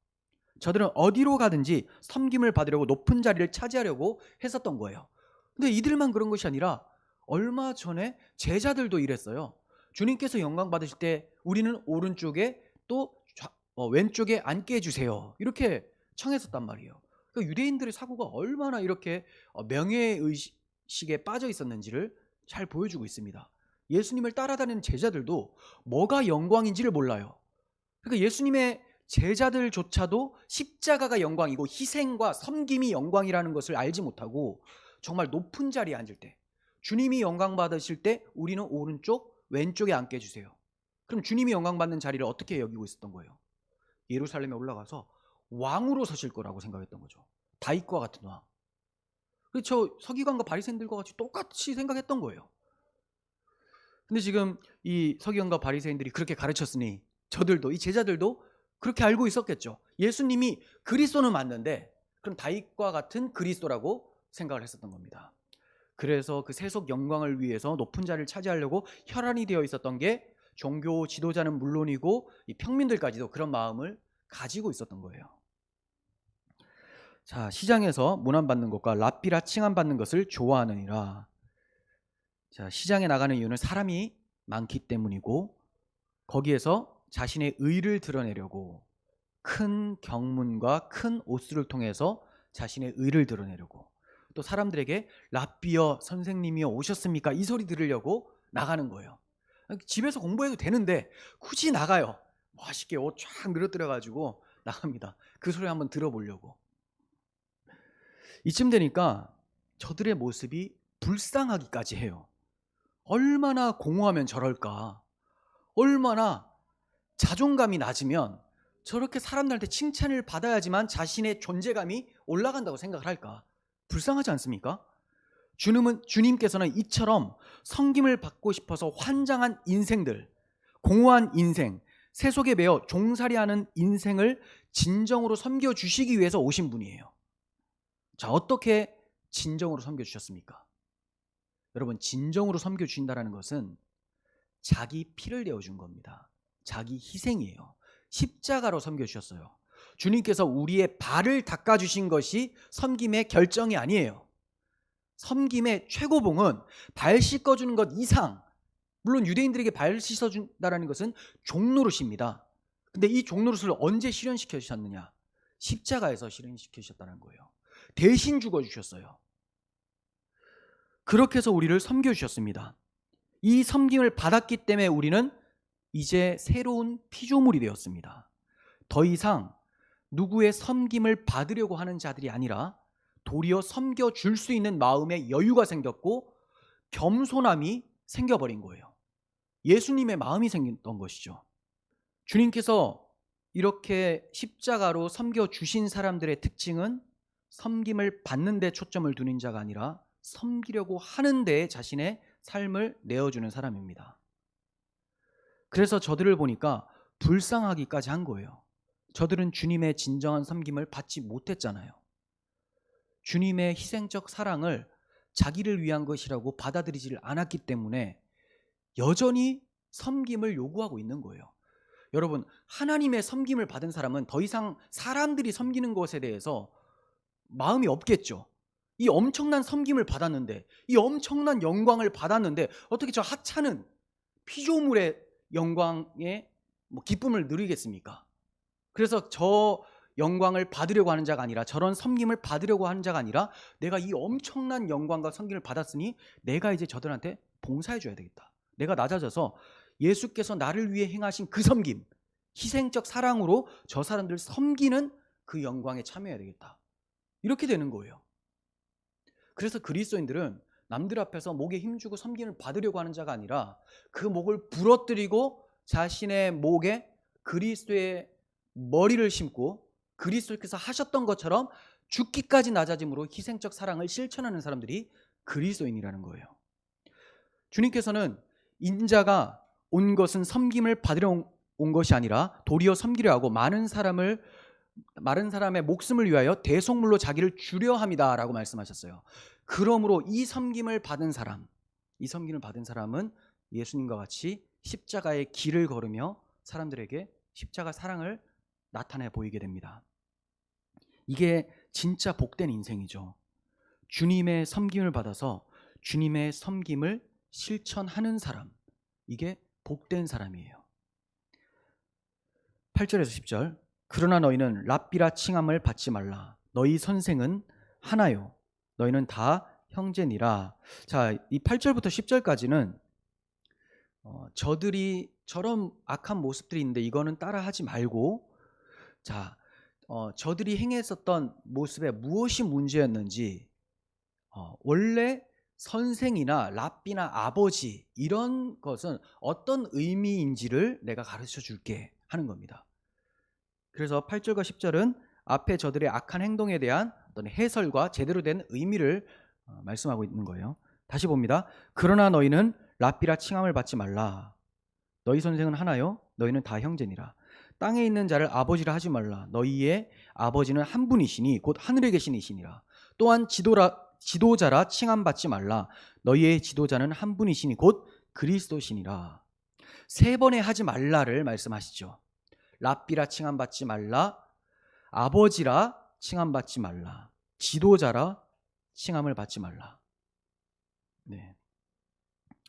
저들은 어디로 가든지 섬김을 받으려고 높은 자리를 차지하려고 했었던 거예요. 근데 이들만 그런 것이 아니라 얼마 전에 제자들도 이랬어요. 주님께서 영광 받으실 때 우리는 오른쪽에 또 왼쪽에 앉게 해주세요, 이렇게 청했었단 말이에요. 그러니까 유대인들의 사고가 얼마나 이렇게 명예의식에 빠져 있었는지를 잘 보여주고 있습니다. 예수님을 따라다니는 제자들도 뭐가 영광인지를 몰라요. 그러니까 예수님의 제자들조차도 십자가가 영광이고 희생과 섬김이 영광이라는 것을 알지 못하고 정말 높은 자리에 앉을 때, 주님이 영광 받으실 때 우리는 오른쪽 왼쪽에 앉게 해주세요. 그럼 주님이 영광 받는 자리를 어떻게 여기고 있었던 거예요? 예루살렘에 올라가서 왕으로 서실 거라고 생각했던 거죠. 다윗과 같은 왕. 그렇죠. 서기관과 바리새인들과 같이 똑같이 생각했던 거예요. 근데 지금 이 서기관과 바리새인들이 그렇게 가르쳤으니 저들도, 이 제자들도 그렇게 알고 있었겠죠. 예수님이 그리스도는 맞는데 그럼 다윗과 같은 그리스도라고 생각을 했었던 겁니다. 그래서 그 세속 영광을 위해서 높은 자리를 차지하려고 혈안이 되어 있었던 게 종교 지도자는 물론이고 이 평민들까지도 그런 마음을 가지고 있었던 거예요. 자, 시장에서 문안받는 것과 랍비라 칭함받는 것을 좋아하느니라. 자, 시장에 나가는 이유는 사람이 많기 때문이고 거기에서 자신의 의를 드러내려고 큰 경문과 큰 옷술을 통해서 자신의 의를 드러내려고, 또 사람들에게 랍비여 선생님이여 오셨습니까, 이 소리 들으려고 나가는 거예요. 집에서 공부해도 되는데 굳이 나가요. 멋있게 옷 쫙 늘어뜨려 가지고 나갑니다. 그 소리 한번 들어보려고. 이쯤 되니까 저들의 모습이 불쌍하기까지 해요. 얼마나 공허하면 저럴까, 얼마나 자존감이 낮으면 저렇게 사람들한테 칭찬을 받아야지만 자신의 존재감이 올라간다고 생각을 할까. 불쌍하지 않습니까? 주님께서는 이처럼 섬김을 받고 싶어서 환장한 인생들, 공허한 인생, 세속에 매여 종살이하는 인생을 진정으로 섬겨주시기 위해서 오신 분이에요. 자, 어떻게 진정으로 섬겨주셨습니까? 여러분, 진정으로 섬겨주신다는 것은 자기 피를 내어준 겁니다. 자기 희생이에요. 십자가로 섬겨주셨어요. 주님께서 우리의 발을 닦아주신 것이 섬김의 결정이 아니에요. 섬김의 최고봉은 발 씻어주는 것 이상, 물론 유대인들에게 발 씻어준다는 것은 종노릇입니다. 근데 이 종노릇을 언제 실현시키셨느냐? 십자가에서 실현시키셨다는 거예요. 대신 죽어주셨어요. 그렇게 해서 우리를 섬겨주셨습니다. 이 섬김을 받았기 때문에 우리는 이제 새로운 피조물이 되었습니다. 더 이상 누구의 섬김을 받으려고 하는 자들이 아니라 도리어 섬겨줄 수 있는 마음의 여유가 생겼고 겸손함이 생겨버린 거예요. 예수님의 마음이 생겼던 것이죠. 주님께서 이렇게 십자가로 섬겨주신 사람들의 특징은 섬김을 받는 데 초점을 두는 자가 아니라 섬기려고 하는 데에 자신의 삶을 내어주는 사람입니다. 그래서 저들을 보니까 불쌍하기까지 한 거예요. 저들은 주님의 진정한 섬김을 받지 못했잖아요. 주님의 희생적 사랑을 자기를 위한 것이라고 받아들이지 않았기 때문에 여전히 섬김을 요구하고 있는 거예요. 여러분, 하나님의 섬김을 받은 사람은 더 이상 사람들이 섬기는 것에 대해서 마음이 없겠죠. 이 엄청난 섬김을 받았는데, 이 엄청난 영광을 받았는데 어떻게 저 하찮은 피조물의 영광에 기쁨을 누리겠습니까? 그래서 저 영광을 받으려고 하는 자가 아니라, 저런 섬김을 받으려고 하는 자가 아니라, 내가 이 엄청난 영광과 섬김을 받았으니 내가 이제 저들한테 봉사해 줘야 되겠다. 내가 낮아져서 예수께서 나를 위해 행하신 그 섬김, 희생적 사랑으로 저 사람들을 섬기는 그 영광에 참여해야 되겠다. 이렇게 되는 거예요. 그래서 그리스도인들은 남들 앞에서 목에 힘주고 섬김을 받으려고 하는 자가 아니라 그 목을 부러뜨리고 자신의 목에 그리스도의 머리를 심고 그리스도께서 하셨던 것처럼 죽기까지 낮아짐으로 희생적 사랑을 실천하는 사람들이 그리스도인이라는 거예요. 주님께서는 인자가 온 것은 섬김을 받으려 온 것이 아니라 도리어 섬기려 하고 많은 사람의 목숨을 위하여 대속물로 자기를 주려 함이다 라고 말씀하셨어요. 그러므로 이 섬김을 받은 사람은 예수님과 같이 십자가의 길을 걸으며 사람들에게 십자가 사랑을 나타내 보이게 됩니다. 이게 진짜 복된 인생이죠. 주님의 섬김을 받아서 주님의 섬김을 실천하는 사람, 이게 복된 사람이에요. 8절에서 10절, 그러나 너희는 랍비라 칭함을 받지 말라. 너희 선생은 하나요. 너희는 다 형제니라. 자, 이 8절부터 10절까지는 저들이 저런 악한 모습들이 있는데 이거는 따라하지 말고, 자, 저들이 행했었던 모습에 무엇이 문제였는지, 원래 선생이나 랍비나 아버지 이런 것은 어떤 의미인지를 내가 가르쳐 줄게 하는 겁니다. 그래서 8절과 10절은 앞에 저들의 악한 행동에 대한 어떤 해설과 제대로 된 의미를 말씀하고 있는 거예요. 다시 봅니다. 그러나 너희는 랍비라 칭함을 받지 말라. 너희 선생은 하나요. 너희는 다 형제니라. 땅에 있는 자를 아버지라 하지 말라. 너희의 아버지는 한 분이시니 곧 하늘에 계신 이시니라. 또한 지도자라 칭함받지 말라. 너희의 지도자는 한 분이시니 곧 그리스도시니라. 세 번의 하지 말라를 말씀하시죠. 랍비라 칭함받지 말라, 아버지라 칭함받지 말라, 지도자라 칭함을 받지 말라. 네.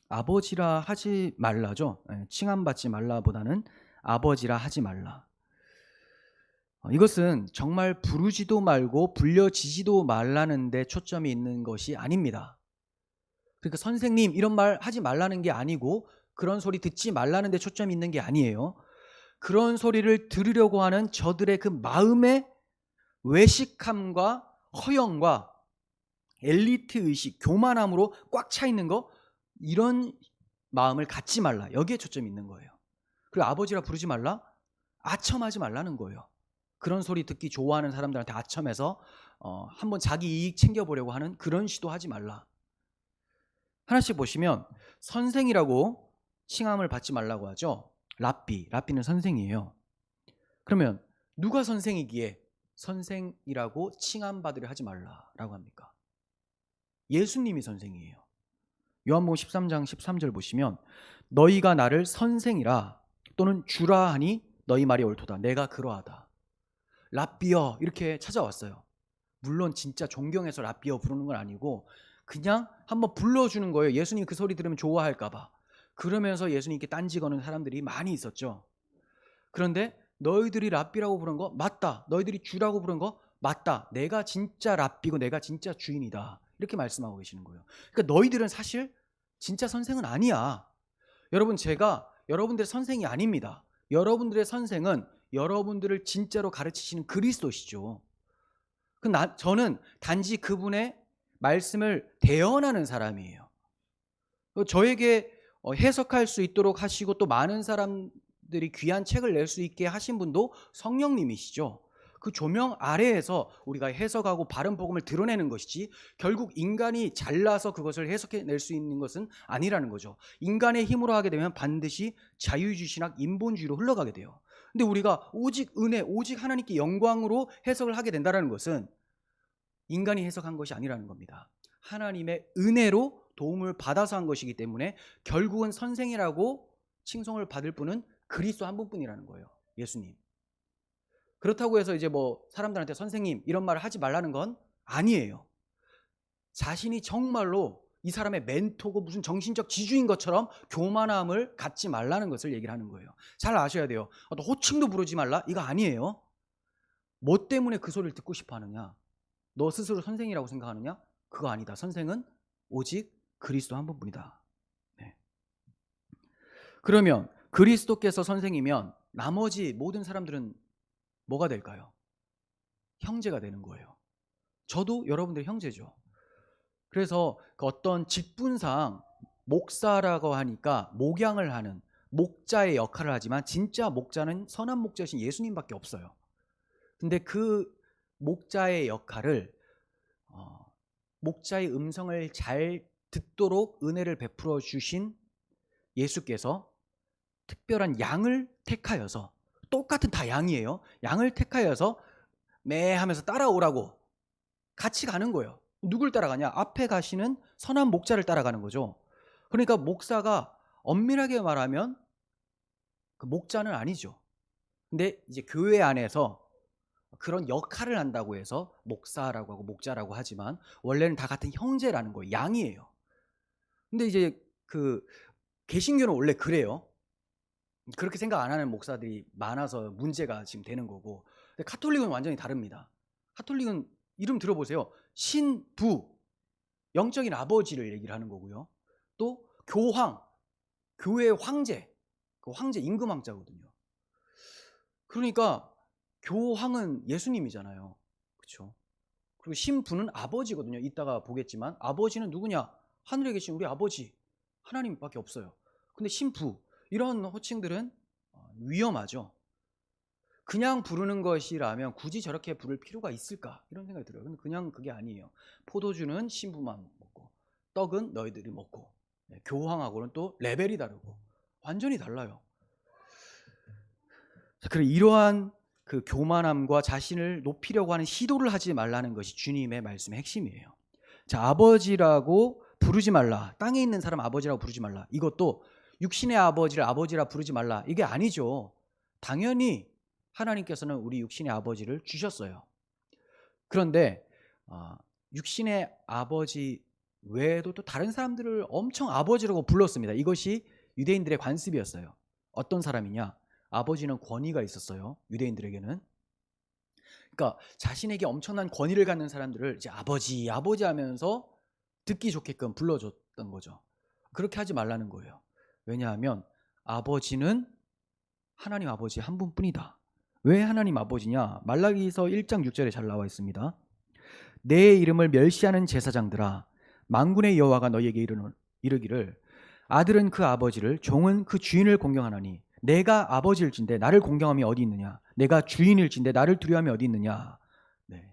아버지라 하지 말라죠. 칭함받지 말라보다는 아버지라 하지 말라. 이것은 정말 부르지도 말고 불려지지도 말라는 데 초점이 있는 것이 아닙니다. 그러니까 선생님 이런 말 하지 말라는 게 아니고 그런 소리 듣지 말라는 데 초점이 있는 게 아니에요. 그런 소리를 들으려고 하는 저들의 그 마음의 외식함과 허영과 엘리트 의식, 교만함으로 꽉 차 있는 거, 이런 마음을 갖지 말라. 여기에 초점이 있는 거예요. 그리고 아버지라 부르지 말라? 아첨하지 말라는 거예요. 그런 소리 듣기 좋아하는 사람들한테 아첨해서 한번 자기 이익 챙겨보려고 하는 그런 시도하지 말라. 하나씩 보시면 선생이라고 칭함을 받지 말라고 하죠. 랍비는 선생이에요. 그러면 누가 선생이기에 선생이라고 칭함받으려 하지 말라라고 합니까? 예수님이 선생이에요. 요한복음 13장 13절 보시면 너희가 나를 선생이라 또는 주라 하니 너희 말이 옳도다. 내가 그러하다. 랍비여 이렇게 찾아왔어요. 물론 진짜 존경해서 랍비여 부르는 건 아니고 그냥 한번 불러주는 거예요. 예수님 그 소리 들으면 좋아할까 봐. 그러면서 예수님께 딴지 거는 사람들이 많이 있었죠. 그런데 너희들이 랍비라고 부른 거 맞다. 너희들이 주라고 부른 거 맞다. 내가 진짜 랍비고 내가 진짜 주인이다. 이렇게 말씀하고 계시는 거예요. 그러니까 너희들은 사실 진짜 선생은 아니야. 여러분, 제가 여러분들의 선생이 아닙니다. 여러분들의 선생은 여러분들을 진짜로 가르치시는 그리스도시죠. 저는 단지 그분의 말씀을 대언하는 사람이에요. 저에게 해석할 수 있도록 하시고 또 많은 사람들이 귀한 책을 낼 수 있게 하신 분도 성령님이시죠. 그 조명 아래에서 우리가 해석하고 바른 복음을 드러내는 것이지 결국 인간이 잘나서 그것을 해석해낼 수 있는 것은 아니라는 거죠. 인간의 힘으로 하게 되면 반드시 자유주의신학 인본주의로 흘러가게 돼요. 근데 우리가 오직 은혜, 오직 하나님께 영광으로 해석을 하게 된다는 것은 인간이 해석한 것이 아니라는 겁니다. 하나님의 은혜로 도움을 받아서 한 것이기 때문에 결국은 선생이라고 칭송을 받을 분은 그리스도 한 분뿐이라는 거예요. 예수님. 그렇다고 해서 이제 뭐 사람들한테 선생님 이런 말을 하지 말라는 건 아니에요. 자신이 정말로 이 사람의 멘토고 무슨 정신적 지주인 것처럼 교만함을 갖지 말라는 것을 얘기를 하는 거예요. 잘 아셔야 돼요. 또 호칭도 부르지 말라? 이거 아니에요. 뭐 때문에 그 소리를 듣고 싶어 하느냐? 너 스스로 선생이라고 생각하느냐? 그거 아니다. 선생은 오직 그리스도 한 분뿐이다. 네. 그러면 그리스도께서 선생이면 나머지 모든 사람들은 뭐가 될까요? 형제가 되는 거예요. 저도 여러분들의 형제죠. 그래서 그 어떤 직분상 목사라고 하니까 목양을 하는 목자의 역할을 하지만 진짜 목자는 선한 목자신 예수님밖에 없어요. 근데 그 목자의 역할을 목자의 음성을 잘 듣도록 은혜를 베풀어 주신 예수께서 특별한 양을 택하여서, 똑같은 다 양이에요. 양을 택하여서 매 하면서 따라오라고 같이 가는 거예요. 누굴 따라가냐? 앞에 가시는 선한 목자를 따라가는 거죠. 그러니까 목사가 엄밀하게 말하면 그 목자는 아니죠. 근데 이제 교회 안에서 그런 역할을 한다고 해서 목사라고 하고 목자라고 하지만 원래는 다 같은 형제라는 거예요. 양이에요. 근데 이제 그 개신교는 원래 그래요. 그렇게 생각 안 하는 목사들이 많아서 문제가 지금 되는 거고. 근데 카톨릭은 완전히 다릅니다. 카톨릭은 이름 들어보세요. 신부, 영적인 아버지를 얘기를 하는 거고요. 또 교황, 교회의 황제, 그 황제 임금왕자거든요. 그러니까 교황은 예수님이잖아요. 그렇죠? 그리고 신부는 아버지거든요. 이따가 보겠지만 아버지는 누구냐? 하늘에 계신 우리 아버지 하나님밖에 없어요. 근데 신부, 이런 호칭들은 위험하죠. 그냥 부르는 것이라면 굳이 저렇게 부를 필요가 있을까? 이런 생각이 들어요. 근데 그냥 그게 아니에요. 포도주는 신부만 먹고 떡은 너희들이 먹고, 교황하고는 또 레벨이 다르고 완전히 달라요. 그래, 이러한 그 교만함과 자신을 높이려고 하는 시도를 하지 말라는 것이 주님의 말씀의 핵심이에요. 자, 아버지라고 부르지 말라. 땅에 있는 사람 아버지라고 부르지 말라. 이것도 육신의 아버지를 아버지라 부르지 말라. 이게 아니죠. 당연히 하나님께서는 우리 육신의 아버지를 주셨어요. 그런데 육신의 아버지 외에도 또 다른 사람들을 엄청 아버지라고 불렀습니다. 이것이 유대인들의 관습이었어요. 어떤 사람이냐? 아버지는 권위가 있었어요. 유대인들에게는. 그러니까 자신에게 엄청난 권위를 갖는 사람들을 이제 아버지, 아버지 하면서 듣기 좋게끔 불러줬던 거죠. 그렇게 하지 말라는 거예요. 왜냐하면 아버지는 하나님 아버지 한 분뿐이다. 왜 하나님 아버지냐? 말라기서 1장 6절에 잘 나와 있습니다. 내 이름을 멸시하는 제사장들아, 만군의 여호와가 너희에게 이르기를 아들은 그 아버지를, 종은 그 주인을 공경하나니 내가 아버지일진데 나를 공경함이 어디 있느냐? 내가 주인일진데 나를 두려움이 어디 있느냐? 네.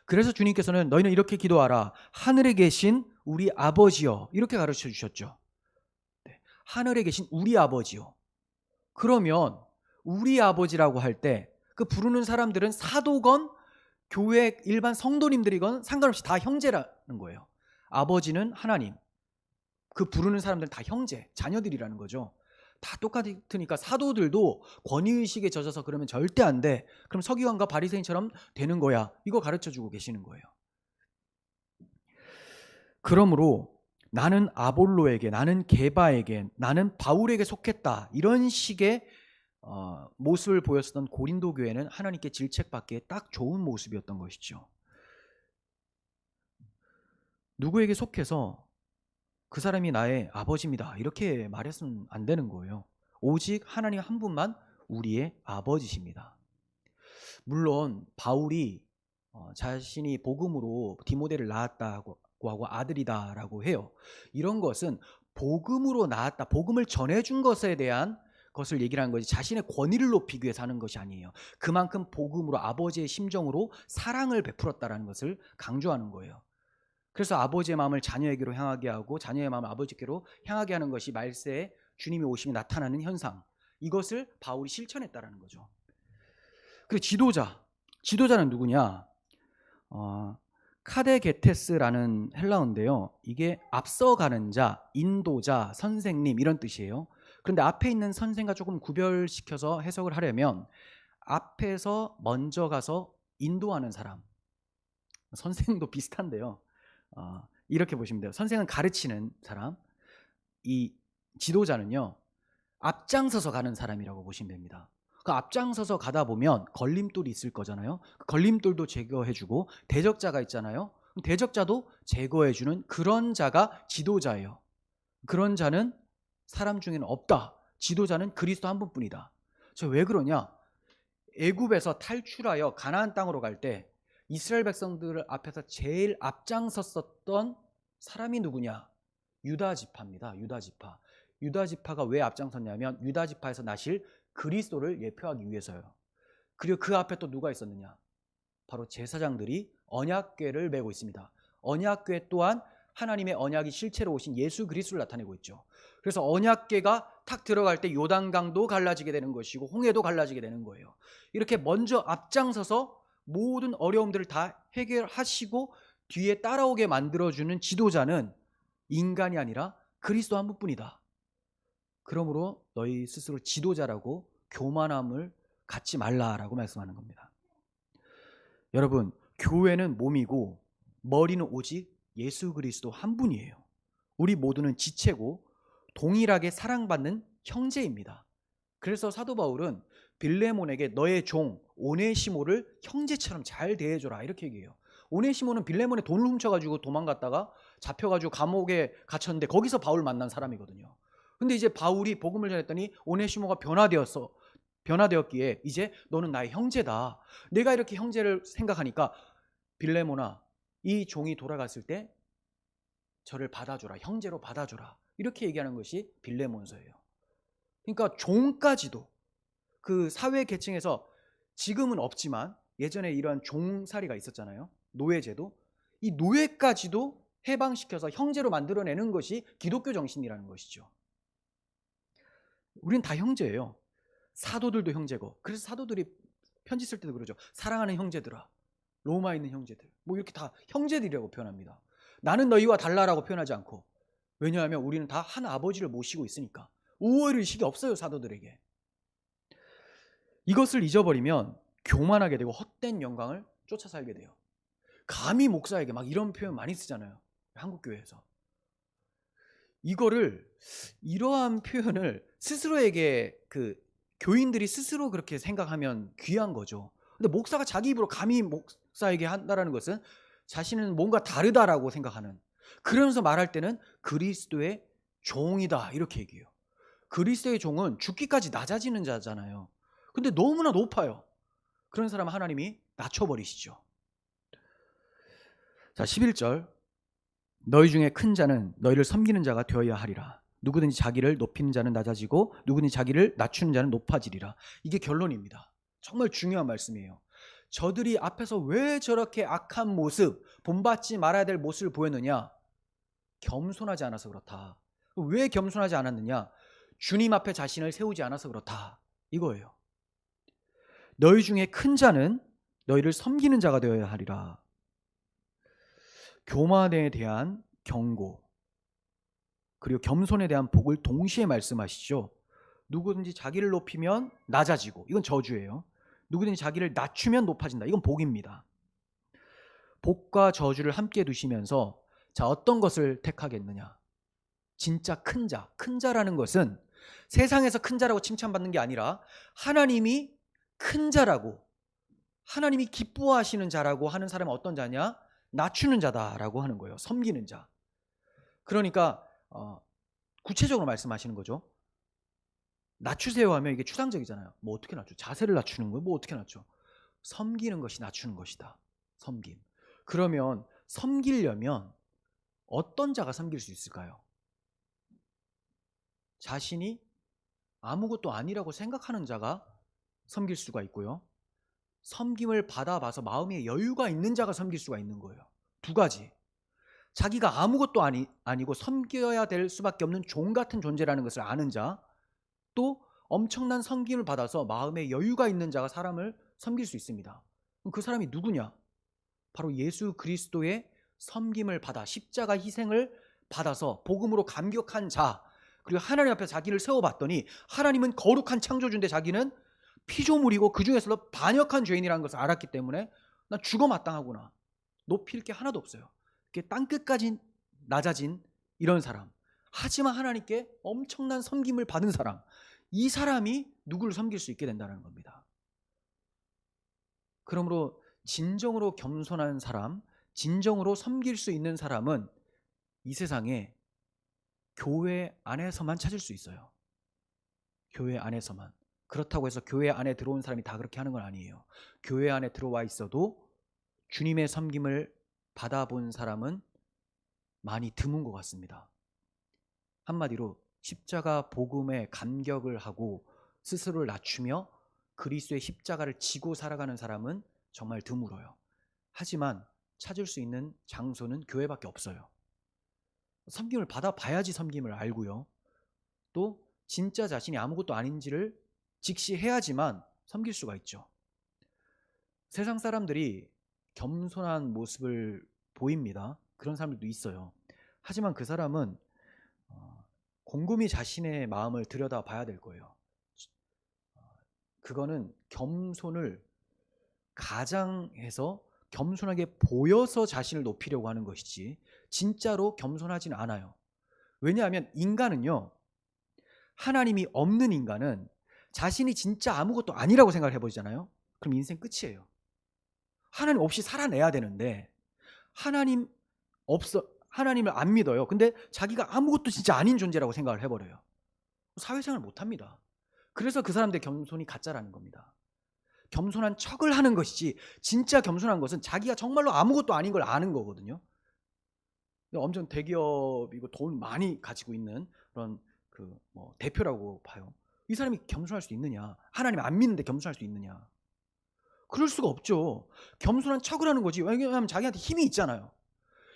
그래서 주님께서는 너희는 이렇게 기도하라. 하늘에 계신 우리 아버지여, 이렇게 가르쳐 주셨죠. 네. 하늘에 계신 우리 아버지요. 그러면 우리 아버지라고 할 때 그 부르는 사람들은 사도건 교회 일반 성도님들이건 상관없이 다 형제라는 거예요. 아버지는 하나님, 그 부르는 사람들은 다 형제, 자녀들이라는 거죠. 다 똑같으니까 사도들도 권위의식에 젖어서 그러면 절대 안 돼. 그럼 서기관과 바리새인처럼 되는 거야. 이거 가르쳐주고 계시는 거예요. 그러므로 나는 아볼로에게, 나는 게바에게, 나는 바울에게 속했다, 이런 식의 모습을 보였었던 고린도 교회는 하나님께 질책받기에 딱 좋은 모습이었던 것이죠. 누구에게 속해서 그 사람이 나의 아버지입니다 이렇게 말했으면 안 되는 거예요. 오직 하나님 한 분만 우리의 아버지십니다. 물론 바울이 자신이 복음으로 디모데를 낳았다고 하고 아들이다라고 해요. 이런 것은 복음으로 낳았다, 복음을 전해준 것에 대한 것을 얘기를 하는 거지 자신의 권위를 높이기 위해서 하는 것이 아니에요. 그만큼 복음으로 아버지의 심정으로 사랑을 베풀었다라는 것을 강조하는 거예요. 그래서 아버지의 마음을 자녀에게로 향하게 하고 자녀의 마음을 아버지께로 향하게 하는 것이 말세에 주님이 오심이 나타나는 현상, 이것을 바울이 실천했다라는 거죠. 그리고 지도자는 누구냐? 카데게테스라는 헬라어인데요. 이게 앞서가는 자, 인도자, 선생님 이런 뜻이에요. 그런데 앞에 있는 선생과 조금 구별시켜서 해석을 하려면 앞에서 먼저 가서 인도하는 사람, 선생도 비슷한데요. 이렇게 보시면 돼요. 선생은 가르치는 사람, 이 지도자는요 앞장서서 가는 사람이라고 보시면 됩니다. 그 앞장서서 가다 보면 걸림돌이 있을 거잖아요. 그 걸림돌도 제거해주고 대적자가 있잖아요. 대적자도 제거해주는 그런 자가 지도자예요. 그런 자는 사람 중에는 없다. 지도자는 그리스도 한 분뿐이다. 왜 그러냐? 애굽에서 탈출하여 가나안 땅으로 갈 때 이스라엘 백성들 앞에서 제일 앞장섰었던 사람이 누구냐? 유다 지파입니다. 유다 지파. 유다 지파가 왜 앞장섰냐면 유다 지파에서 나실 그리스도를 예표하기 위해서요. 그리고 그 앞에 또 누가 있었느냐? 바로 제사장들이 언약궤를 메고 있습니다. 언약궤 또한 하나님의 언약이 실체로 오신 예수 그리스도를 나타내고 있죠. 그래서 언약궤가 탁 들어갈 때 요단강도 갈라지게 되는 것이고 홍해도 갈라지게 되는 거예요. 이렇게 먼저 앞장서서 모든 어려움들을 다 해결하시고 뒤에 따라오게 만들어주는 지도자는 인간이 아니라 그리스도 한 분뿐이다. 그러므로 너희 스스로 지도자라고 교만함을 갖지 말라라고 말씀하는 겁니다. 여러분, 교회는 몸이고 머리는 오직 예수 그리스도 한 분이에요. 우리 모두는 지체고 동일하게 사랑받는 형제입니다. 그래서 사도 바울은 빌레몬에게 너의 종 오네시모를 형제처럼 잘 대해줘라 이렇게 얘기해요. 오네시모는 빌레몬의 돈을 훔쳐가지고 도망갔다가 잡혀가지고 감옥에 갇혔는데 거기서 바울 만난 사람이거든요. 근데 이제 바울이 복음을 전했더니 오네시모가 변화되었기에 이제 너는 나의 형제다. 내가 이렇게 형제를 생각하니까 빌레몬아, 이 종이 돌아갔을 때 저를 받아줘라, 형제로 받아줘라 이렇게 얘기하는 것이 빌레몬서예요. 그러니까 종까지도 그 사회 계층에서 지금은 없지만 예전에 이런 종살이가 있었잖아요. 노예제도. 이 노예까지도 해방시켜서 형제로 만들어내는 것이 기독교 정신이라는 것이죠. 우린 다 형제예요. 사도들도 형제고. 그래서 사도들이 편지 쓸 때도 그러죠. 사랑하는 형제들아, 로마에 있는 형제들, 뭐 이렇게 다 형제들이라고 표현합니다. 나는 너희와 달라라고 표현하지 않고. 왜냐하면 우리는 다 한 아버지를 모시고 있으니까. 우월의식이 없어요, 사도들에게. 이것을 잊어버리면 교만하게 되고 헛된 영광을 쫓아 살게 돼요. 감히 목사에게 막 이런 표현 많이 쓰잖아요, 한국교회에서. 이러한 표현을 스스로에게 교인들이 스스로 그렇게 생각하면 귀한 거죠. 근데 목사가 자기 입으로 감히 목사에게 한다라는 것은 자신은 뭔가 다르다라고 생각하는, 그러면서 말할 때는 그리스도의 종이다 이렇게 얘기해요. 그리스도의 종은 죽기까지 낮아지는 자잖아요. 근데 너무나 높아요. 그런 사람 하나님이 낮춰버리시죠. 자, 11절. 너희 중에 큰 자는 너희를 섬기는 자가 되어야 하리라. 누구든지 자기를 높이는 자는 낮아지고 누구든지 자기를 낮추는 자는 높아지리라. 이게 결론입니다. 정말 중요한 말씀이에요. 저들이 앞에서 왜 저렇게 악한 모습, 본받지 말아야 될 모습을 보였느냐? 겸손하지 않아서 그렇다. 왜 겸손하지 않았느냐? 주님 앞에 자신을 세우지 않아서 그렇다. 이거예요. 너희 중에 큰 자는 너희를 섬기는 자가 되어야 하리라. 교만에 대한 경고 그리고 겸손에 대한 복을 동시에 말씀하시죠. 누구든지 자기를 높이면 낮아지고, 이건 저주예요. 누구든지 자기를 낮추면 높아진다. 이건 복입니다. 복과 저주를 함께 두시면서 자, 어떤 것을 택하겠느냐? 진짜 큰 자라는 것은 세상에서 큰 자라고 칭찬받는 게 아니라 하나님이 큰 자라고, 하나님이 기뻐하시는 자라고 하는 사람은 어떤 자냐? 낮추는 자다라고 하는 거예요. 섬기는 자. 그러니까 구체적으로 말씀하시는 거죠. 낮추세요 하면 이게 추상적이잖아요. 뭐 어떻게 낮춰? 자세를 낮추는 거예요? 뭐 어떻게 낮춰? 섬기는 것이 낮추는 것이다. 섬김. 그러면 섬기려면 어떤 자가 섬길 수 있을까요? 자신이 아무것도 아니라고 생각하는 자가 섬길 수가 있고요. 섬김을 받아봐서 마음에 여유가 있는 자가 섬길 수가 있는 거예요. 두 가지. 자기가 아무것도 아니고 섬겨야 될 수밖에 없는 종 같은 존재라는 것을 아는 자, 또 엄청난 섬김을 받아서 마음에 여유가 있는 자가 사람을 섬길 수 있습니다. 그럼 그 사람이 누구냐? 바로 예수 그리스도의 섬김을 받아 십자가 희생을 받아서 복음으로 감격한 자, 그리고 하나님 앞에 자기를 세워봤더니 하나님은 거룩한 창조주인데 자기는 피조물이고 그 중에서도 반역한 죄인이라는 것을 알았기 때문에 나 죽어 마땅하구나. 높일 게 하나도 없어요. 땅끝까지 낮아진 이런 사람, 하지만 하나님께 엄청난 섬김을 받은 사람, 이 사람이 누구를 섬길 수 있게 된다는 겁니다. 그러므로 진정으로 겸손한 사람, 진정으로 섬길 수 있는 사람은 이 세상에 교회 안에서만 찾을 수 있어요. 교회 안에서만. 그렇다고 해서 교회 안에 들어온 사람이 다 그렇게 하는 건 아니에요. 교회 안에 들어와 있어도 주님의 섬김을 받아본 사람은 많이 드문 것 같습니다. 한마디로 십자가 복음에 감격을 하고 스스로를 낮추며 그리스도의 십자가를 지고 살아가는 사람은 정말 드물어요. 하지만 찾을 수 있는 장소는 교회밖에 없어요. 섬김을 받아봐야지 섬김을 알고요. 또 진짜 자신이 아무것도 아닌지를 직시해야지만 섬길 수가 있죠. 세상 사람들이 겸손한 모습을 보입니다. 그런 사람들도 있어요. 하지만 그 사람은 곰곰이 자신의 마음을 들여다봐야 될 거예요. 그거는 겸손을 가장해서 겸손하게 보여서 자신을 높이려고 하는 것이지 진짜로 겸손하진 않아요. 왜냐하면 인간은요, 하나님이 없는 인간은 자신이 진짜 아무것도 아니라고 생각을 해보잖아요. 그럼 인생 끝이에요. 하나님 없이 살아내야 되는데 하나님을 안 믿어요. 근데 자기가 아무것도 진짜 아닌 존재라고 생각을 해버려요. 사회생활 못합니다. 그래서 그 사람들의 겸손이 가짜라는 겁니다. 겸손한 척을 하는 것이지 진짜 겸손한 것은 자기가 정말로 아무것도 아닌 걸 아는 거거든요. 엄청 대기업이고 돈 많이 가지고 있는 그런 대표라고 봐요. 이 사람이 겸손할 수 있느냐? 하나님 안 믿는데 겸손할 수 있느냐? 그럴 수가 없죠. 겸손한 척을 하는 거지. 왜냐하면 자기한테 힘이 있잖아요.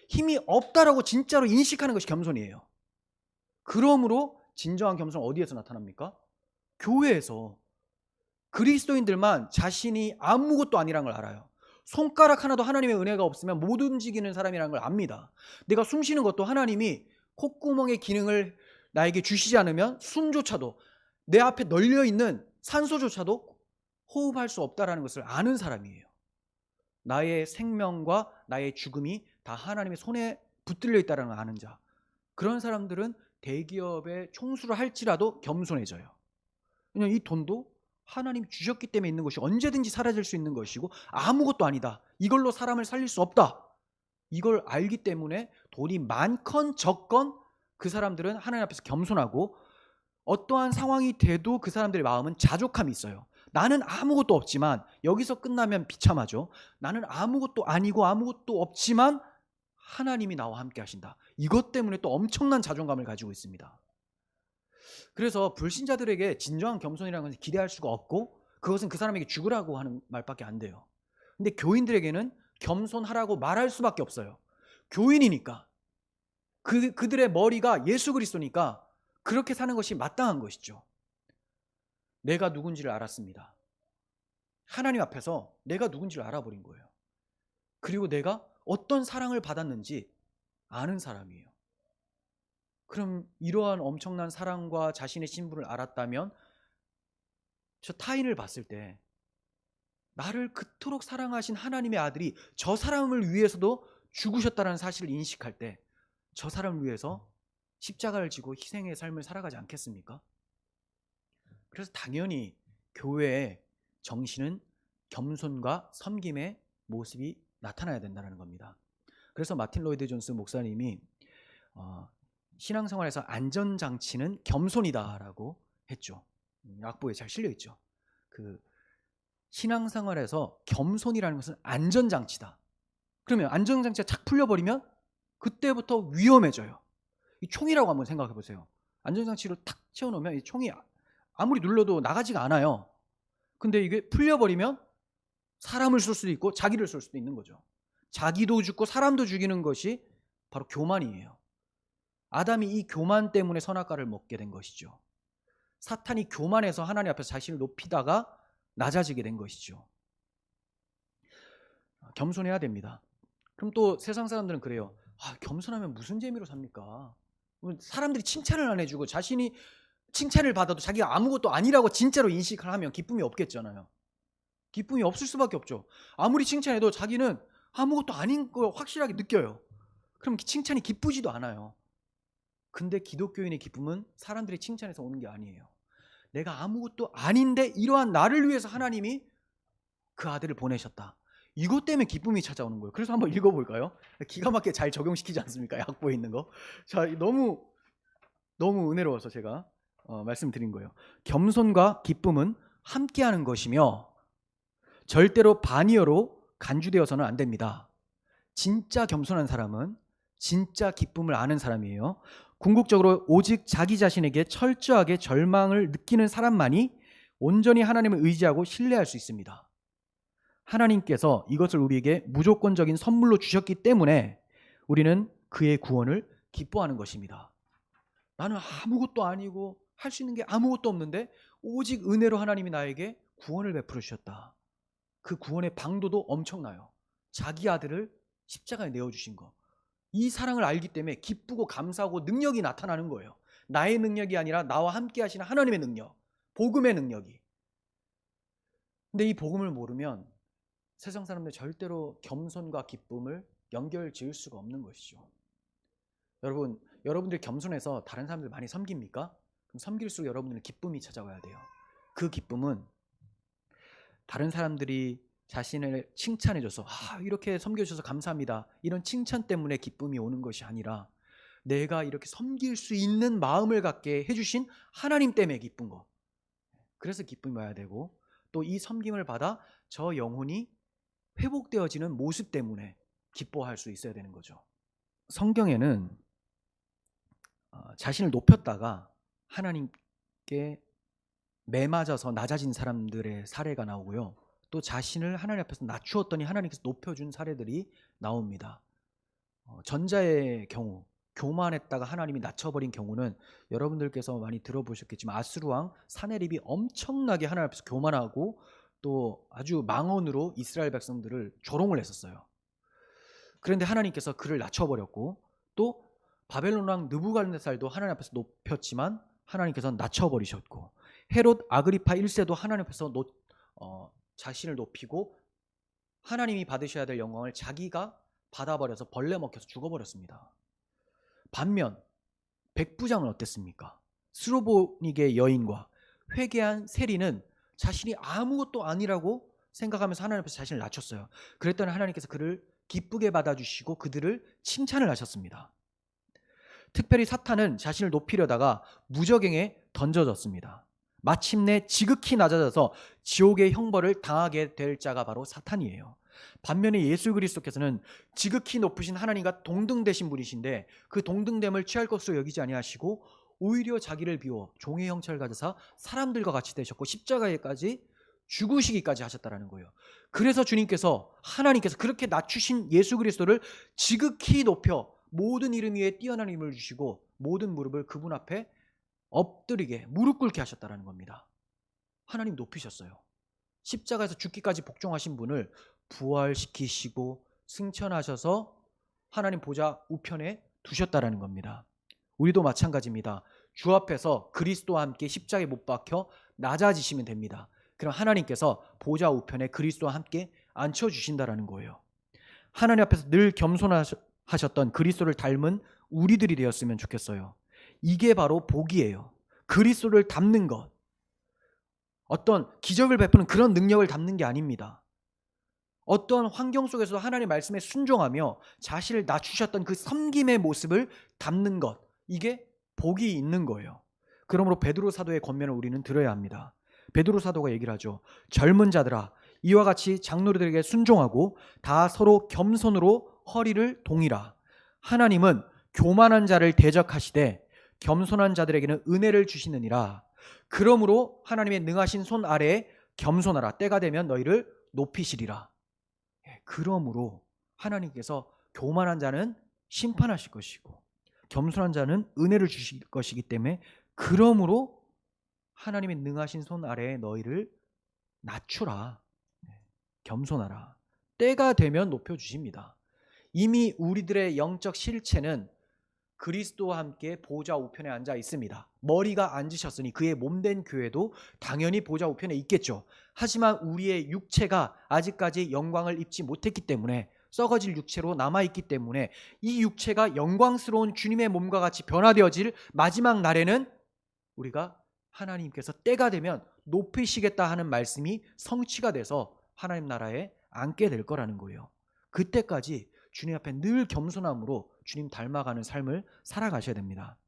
힘이 없다라고 진짜로 인식하는 것이 겸손이에요. 그러므로 진정한 겸손은 어디에서 나타납니까? 교회에서. 그리스도인들만 자신이 아무것도 아니라는 걸 알아요. 손가락 하나도 하나님의 은혜가 없으면 못 움직이는 사람이라는 걸 압니다. 내가 숨 쉬는 것도 하나님이 콧구멍의 기능을 나에게 주시지 않으면 숨조차도, 내 앞에 널려있는 산소조차도 호흡할 수 없다는 것을 아는 사람이에요. 나의 생명과 나의 죽음이 다 하나님의 손에 붙들려 있다는 걸 아는 자. 그런 사람들은 대기업의 총수를 할지라도 겸손해져요. 왜냐하면 이 돈도 하나님 주셨기 때문에 있는 것이 언제든지 사라질 수 있는 것이고 아무것도 아니다. 이걸로 사람을 살릴 수 없다. 이걸 알기 때문에 돈이 많건 적건 그 사람들은 하나님 앞에서 겸손하고, 어떠한 상황이 돼도 그 사람들의 마음은 자족함이 있어요. 나는 아무것도 없지만, 여기서 끝나면 비참하죠. 나는 아무것도 아니고 아무것도 없지만 하나님이 나와 함께 하신다. 이것 때문에 또 엄청난 자존감을 가지고 있습니다. 그래서 불신자들에게 진정한 겸손이라는 것을 기대할 수가 없고, 그것은 그 사람에게 죽으라고 하는 말밖에 안 돼요. 근데 교인들에게는 겸손하라고 말할 수밖에 없어요. 교인이니까. 그들의 머리가 예수 그리스도니까 그렇게 사는 것이 마땅한 것이죠. 내가 누군지를 알았습니다. 하나님 앞에서 내가 누군지를 알아버린 거예요. 그리고 내가 어떤 사랑을 받았는지 아는 사람이에요. 그럼 이러한 엄청난 사랑과 자신의 신분을 알았다면 저 타인을 봤을 때 나를 그토록 사랑하신 하나님의 아들이 저 사람을 위해서도 죽으셨다는 사실을 인식할 때 저 사람을 위해서 십자가를 지고 희생의 삶을 살아가지 않겠습니까? 그래서 당연히 교회의 정신은 겸손과 섬김의 모습이 나타나야 된다는 겁니다. 그래서 마틴 로이드 존스 목사님이 신앙생활에서 안전장치는 겸손이다라고 했죠. 악보에 잘 실려있죠. 그 신앙생활에서 겸손이라는 것은 안전장치다. 그러면 안전장치가 착 풀려버리면 그때부터 위험해져요. 이 총이라고 한번 생각해 보세요. 안전장치를 탁 채워놓으면 이 총이 아무리 눌러도 나가지가 않아요. 근데 이게 풀려버리면 사람을 쏠 수도 있고 자기를 쏠 수도 있는 거죠. 자기도 죽고 사람도 죽이는 것이 바로 교만이에요. 아담이 이 교만 때문에 선악과를 먹게 된 것이죠. 사탄이 교만해서 하나님 앞에서 자신을 높이다가 낮아지게 된 것이죠. 겸손해야 됩니다. 그럼 또 세상 사람들은 그래요. 겸손하면 무슨 재미로 삽니까? 사람들이 칭찬을 안 해주고 자신이 칭찬을 받아도 자기가 아무것도 아니라고 진짜로 인식을 하면 기쁨이 없겠잖아요. 기쁨이 없을 수밖에 없죠. 아무리 칭찬해도 자기는 아무것도 아닌 거 확실하게 느껴요. 그럼 칭찬이 기쁘지도 않아요. 근데 기독교인의 기쁨은 사람들이 칭찬해서 오는 게 아니에요. 내가 아무것도 아닌데 이러한 나를 위해서 하나님이 그 아들을 보내셨다. 이것 때문에 기쁨이 찾아오는 거예요. 그래서 한번 읽어볼까요? 기가 막히게 잘 적용시키지 않습니까? 약보에 있는 거. 자, 너무 은혜로워서 제가 말씀드린 거예요. 겸손과 기쁨은 함께하는 것이며 절대로 반이어로 간주되어서는 안 됩니다. 진짜 겸손한 사람은 진짜 기쁨을 아는 사람이에요. 궁극적으로 오직 자기 자신에게 철저하게 절망을 느끼는 사람만이 온전히 하나님을 의지하고 신뢰할 수 있습니다. 하나님께서 이것을 우리에게 무조건적인 선물로 주셨기 때문에 우리는 그의 구원을 기뻐하는 것입니다. 나는 아무것도 아니고 할 수 있는 게 아무것도 없는데 오직 은혜로 하나님이 나에게 구원을 베풀어 주셨다. 그 구원의 방도도 엄청나요. 자기 아들을 십자가에 내어주신 것. 이 사랑을 알기 때문에 기쁘고 감사하고 능력이 나타나는 거예요. 나의 능력이 아니라 나와 함께 하시는 하나님의 능력, 복음의 능력이. 근데 이 복음을 모르면 세상 사람들 절대로 겸손과 기쁨을 연결 지을 수가 없는 것이죠. 여러분들 겸손해서 다른 사람들 많이 섬깁니까? 그럼 섬길수록 여러분들은 기쁨이 찾아와야 돼요. 그 기쁨은 다른 사람들이 자신을 칭찬해줘서 이렇게 섬겨주셔서 감사합니다. 이런 칭찬 때문에 기쁨이 오는 것이 아니라 내가 이렇게 섬길 수 있는 마음을 갖게 해주신 하나님 때문에 기쁜 거. 그래서 기쁨이 와야 되고 또 이 섬김을 받아 저 영혼이 회복되어지는 모습 때문에 기뻐할 수 있어야 되는 거죠. 성경에는 자신을 높였다가 하나님께 매맞아서 낮아진 사람들의 사례가 나오고요. 또 자신을 하나님 앞에서 낮추었더니 하나님께서 높여준 사례들이 나옵니다. 전자의 경우 교만했다가 하나님이 낮춰버린 경우는 여러분들께서 많이 들어보셨겠지만 아수르왕 사네립이 엄청나게 하나님 앞에서 교만하고 또 아주 망언으로 이스라엘 백성들을 조롱을 했었어요. 그런데 하나님께서 그를 낮춰버렸고 또 바벨론 왕 느부갓네살도 하나님 앞에서 높였지만 하나님께서 낮춰버리셨고 헤롯 아그리파 1세도 하나님 앞에서 자신을 높이고 하나님이 받으셔야 될 영광을 자기가 받아버려서 벌레 먹혀서 죽어버렸습니다. 반면 백부장은 어땠습니까? 스로보닉의 여인과 회개한 세리는 자신이 아무것도 아니라고 생각하면서 하나님 앞에서 자신을 낮췄어요. 그랬더니 하나님께서 그를 기쁘게 받아주시고 그들을 칭찬을 하셨습니다. 특별히 사탄은 자신을 높이려다가 무저갱에 던져졌습니다. 마침내 지극히 낮아져서 지옥의 형벌을 당하게 될 자가 바로 사탄이에요. 반면에 예수 그리스도께서는 지극히 높으신 하나님과 동등되신 분이신데 그 동등됨을 취할 것으로 여기지 아니하시고 오히려 자기를 비워 종의 형체를 가져사 사람들과 같이 되셨고 십자가에까지 죽으시기까지 하셨다라는 거예요. 그래서 하나님께서 그렇게 낮추신 예수 그리스도를 지극히 높여 모든 이름 위에 뛰어난 힘을 주시고 모든 무릎을 그분 앞에 엎드리게 무릎 꿇게 하셨다라는 겁니다. 하나님 높이셨어요. 십자가에서 죽기까지 복종하신 분을 부활시키시고 승천하셔서 하나님 보좌 우편에 두셨다라는 겁니다. 우리도 마찬가지입니다. 주 앞에서 그리스도와 함께 십자가에 못 박혀 낮아지시면 됩니다. 그럼 하나님께서 보좌 우편에 그리스도와 함께 앉혀주신다라는 거예요. 하나님 앞에서 늘 겸손하셨던 그리스도를 닮은 우리들이 되었으면 좋겠어요. 이게 바로 복이에요. 그리스도를 닮는 것. 어떤 기적을 베푸는 그런 능력을 담는 게 아닙니다. 어떤 환경 속에서도 하나님의 말씀에 순종하며 자신을 낮추셨던 그 섬김의 모습을 담는 것, 이게 복이 있는 거예요. 그러므로 베드로 사도의 권면을 우리는 들어야 합니다. 베드로 사도가 얘기를 하죠. 젊은 자들아, 이와 같이 장로들에게 순종하고 다 서로 겸손으로 허리를 동이라. 하나님은 교만한 자를 대적하시되 겸손한 자들에게는 은혜를 주시느니라. 그러므로 하나님의 능하신 손 아래에 겸손하라. 때가 되면 너희를 높이시리라. 그러므로 하나님께서 교만한 자는 심판하실 것이고 겸손한 자는 은혜를 주실 것이기 때문에, 그러므로 하나님의 능하신 손 아래에 너희를 낮추라. 겸손하라. 때가 되면 높여주십니다. 이미 우리들의 영적 실체는 그리스도와 함께 보좌 우편에 앉아 있습니다. 머리가 앉으셨으니 그의 몸된 교회도 당연히 보좌 우편에 있겠죠. 하지만 우리의 육체가 아직까지 영광을 입지 못했기 때문에, 썩어질 육체로 남아있기 때문에, 이 육체가 영광스러운 주님의 몸과 같이 변화되어질 마지막 날에는 우리가 하나님께서 때가 되면 높이시겠다 하는 말씀이 성취가 돼서 하나님 나라에 앉게 될 거라는 거예요. 그때까지 주님 앞에 늘 겸손함으로 주님 닮아가는 삶을 살아가셔야 됩니다.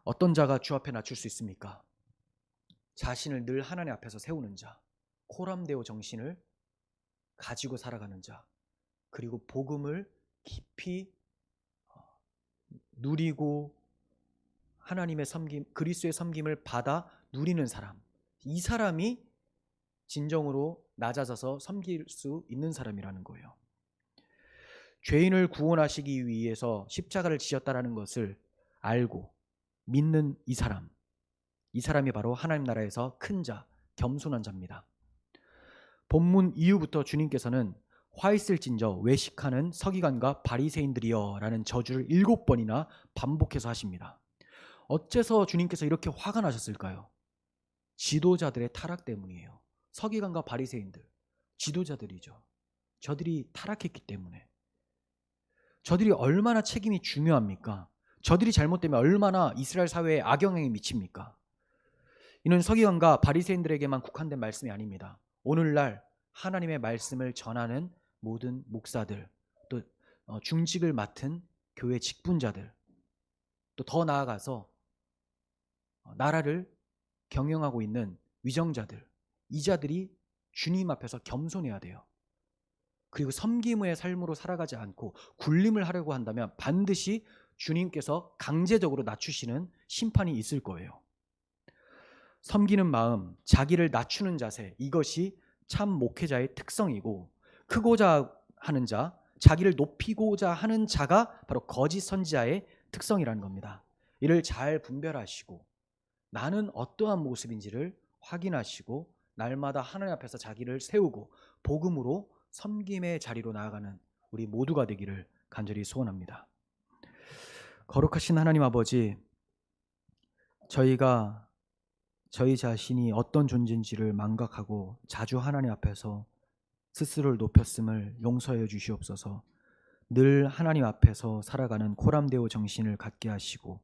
어떤 자가 주 앞에 낮출 수 있습니까? 자신을 늘 하나님 앞에서 세우는 자, 코람데오 정신을 가지고 살아가는 자, 그리고 복음을 깊이 누리고 하나님의 섬김, 그리스도의 섬김을 받아 누리는 사람, 이 사람이 진정으로 낮아져서 섬길 수 있는 사람이라는 거예요. 죄인을 구원하시기 위해서 십자가를 지셨다라는 것을 알고 믿는 이 사람이 바로 하나님 나라에서 큰 자, 겸손한 자입니다. 본문 이후부터 주님께서는 화 있을진저 외식하는 서기관과 바리새인들이여 라는 저주를 7번이나 반복해서 하십니다. 어째서 주님께서 이렇게 화가 나셨을까요? 지도자들의 타락 때문이에요. 서기관과 바리새인들, 지도자들이죠. 저들이 타락했기 때문에. 저들이 얼마나 책임이 중요합니까? 저들이 잘못되면 얼마나 이스라엘 사회에 악영향이 미칩니까? 이는 서기관과 바리새인들에게만 국한된 말씀이 아닙니다. 오늘날 하나님의 말씀을 전하는 모든 목사들, 또 중직을 맡은 교회 직분자들, 또 더 나아가서 나라를 경영하고 있는 위정자들, 이 자들이 주님 앞에서 겸손해야 돼요. 그리고 섬김의 삶으로 살아가지 않고 굴림을 하려고 한다면 반드시 주님께서 강제적으로 낮추시는 심판이 있을 거예요. 섬기는 마음, 자기를 낮추는 자세, 이것이 참 목회자의 특성이고, 크고자 하는 자, 자기를 높이고자 하는 자가 바로 거짓 선지자의 특성이라는 겁니다. 이를 잘 분별하시고 나는 어떠한 모습인지를 확인하시고 날마다 하나님 앞에서 자기를 세우고 복음으로 섬김의 자리로 나아가는 우리 모두가 되기를 간절히 소원합니다. 거룩하신 하나님 아버지, 저희가 저희 자신이 어떤 존재인지를 망각하고 자주 하나님 앞에서 스스로를 높였음을 용서해 주시옵소서. 늘 하나님 앞에서 살아가는 코람데오 정신을 갖게 하시고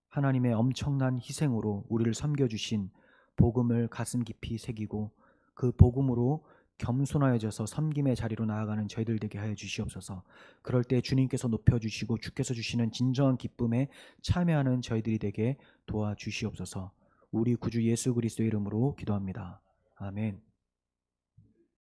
하나님의 엄청난 희생으로 우리를 섬겨주신 복음을 가슴 깊이 새기고 그 복음으로 겸손하여져서 섬김의 자리로 나아가는 저희들 되게 하여 주시옵소서. 그럴 때 주님께서 높여주시고 주께서 주시는 진정한 기쁨에 참여하는 저희들이 되게 도와주시옵소서. 우리 구주 예수 그리스도의 이름으로 기도합니다. 아멘.